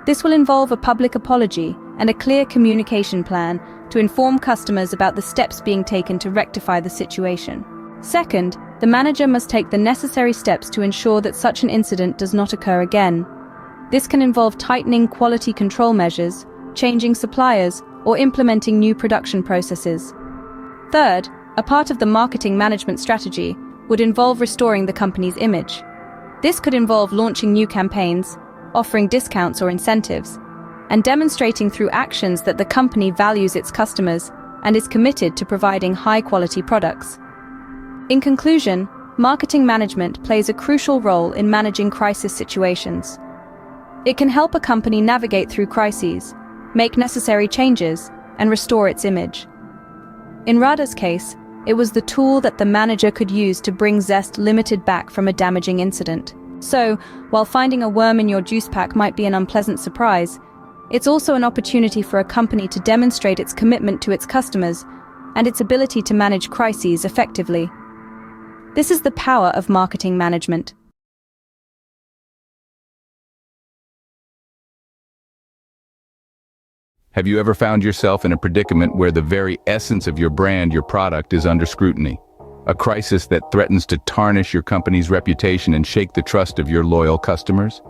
Speaker 16: This will involve a public apology and a clear communication plan to inform customers about the steps being taken to rectify the situation. Second, the manager must take the necessary steps to ensure that such an incident does not occur again. This can involve tightening quality control measures, changing suppliers, or implementing new production processes. Third, a part of the marketing management strategy would involve restoring the company's image. This could involve launching new campaigns, offering discounts or incentives, and demonstrating through actions that the company values its customers and is committed to providing high-quality products. In conclusion, marketing management plays a crucial role in managing crisis situations. It can help a company navigate through crises, make necessary changes, and restore its image. In Radha's case, it was the tool that the manager could use to bring Zest Limited back from a damaging incident. So, while finding a worm in your juice pack might be an unpleasant surprise, it's also an opportunity for a company to demonstrate its commitment to its customers and its ability to manage crises effectively. This is the power of marketing management.
Speaker 3: Have you ever found yourself in a predicament where the very essence of your brand, your product, is under scrutiny? A crisis that threatens to tarnish your company's reputation and shake the trust of your loyal customers?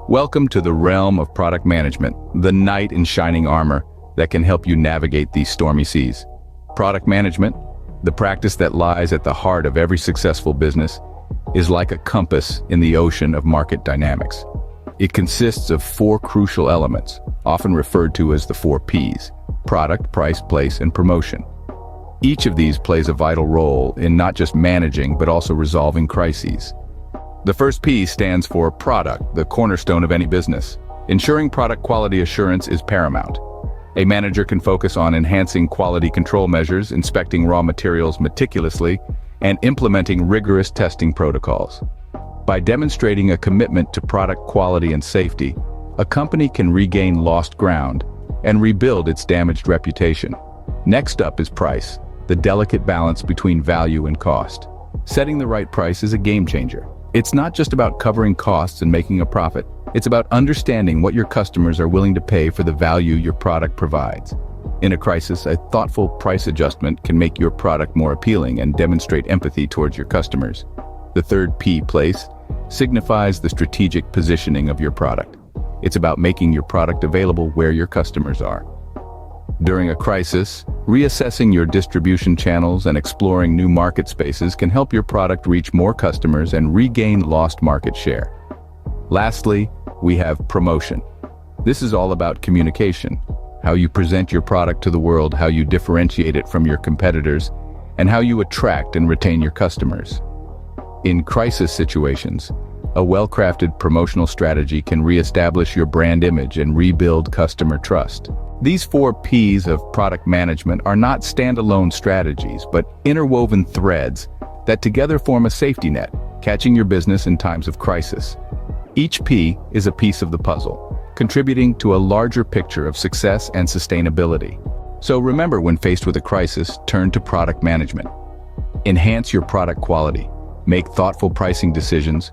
Speaker 3: Welcome to the realm of product management, the knight in shining armor that can help you navigate these stormy seas. Product management, The practice that lies at the heart of every successful business is like a compass in the ocean of market dynamics. It consists of four crucial elements, often referred to as the 4 Ps: product, price, place, and promotion. Each of these plays a vital role in not just managing but also resolving crises. The first P stands for product, the cornerstone of any business. Ensuring product quality assurance is paramount. A manager can focus on enhancing quality control measures, inspecting raw materials meticulously, and implementing rigorous testing protocols. By demonstrating a commitment to product quality and safety, a company can regain lost ground and rebuild its damaged reputation. Next up is price, the delicate balance between value and cost. Setting the right price is a game changer. It's not just about covering costs and making a profit. It's about understanding what your customers are willing to pay for the value your product provides. In a crisis, a thoughtful price adjustment can make your product more appealing and demonstrate empathy towards your customers. The third P, place, signifies the strategic positioning of your product. It's about making your product available where your customers are. During a crisis, reassessing your distribution channels and exploring new market spaces can help your product reach more customers and regain lost market share. Lastly, we have promotion. This is all about communication, how you present your product to the world, how you differentiate it from your competitors, and how you attract and retain your customers. In crisis situations, a well-crafted promotional strategy can reestablish your brand image and rebuild customer trust. These 4 Ps of product management are not standalone strategies, but interwoven threads that together form a safety net, catching your business in times of crisis. Each P is a piece of the puzzle, contributing to a larger picture of success and sustainability. So remember, when faced with a crisis, turn to product management. Enhance your product quality, make thoughtful pricing decisions,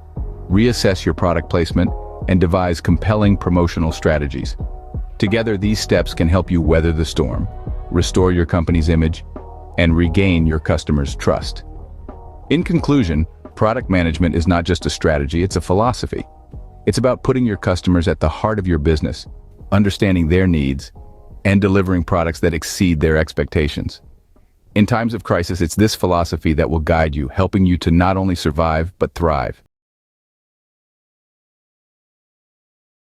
Speaker 3: reassess your product placement, and devise compelling promotional strategies. Together, these steps can help you weather the storm, restore your company's image, and regain your customers' trust. In conclusion, product management is not just a strategy, it's a philosophy. It's about putting your customers at the heart of your business, understanding their needs, and delivering products that exceed their expectations. In times of crisis, it's this philosophy that will guide you, helping you to not only survive, but thrive.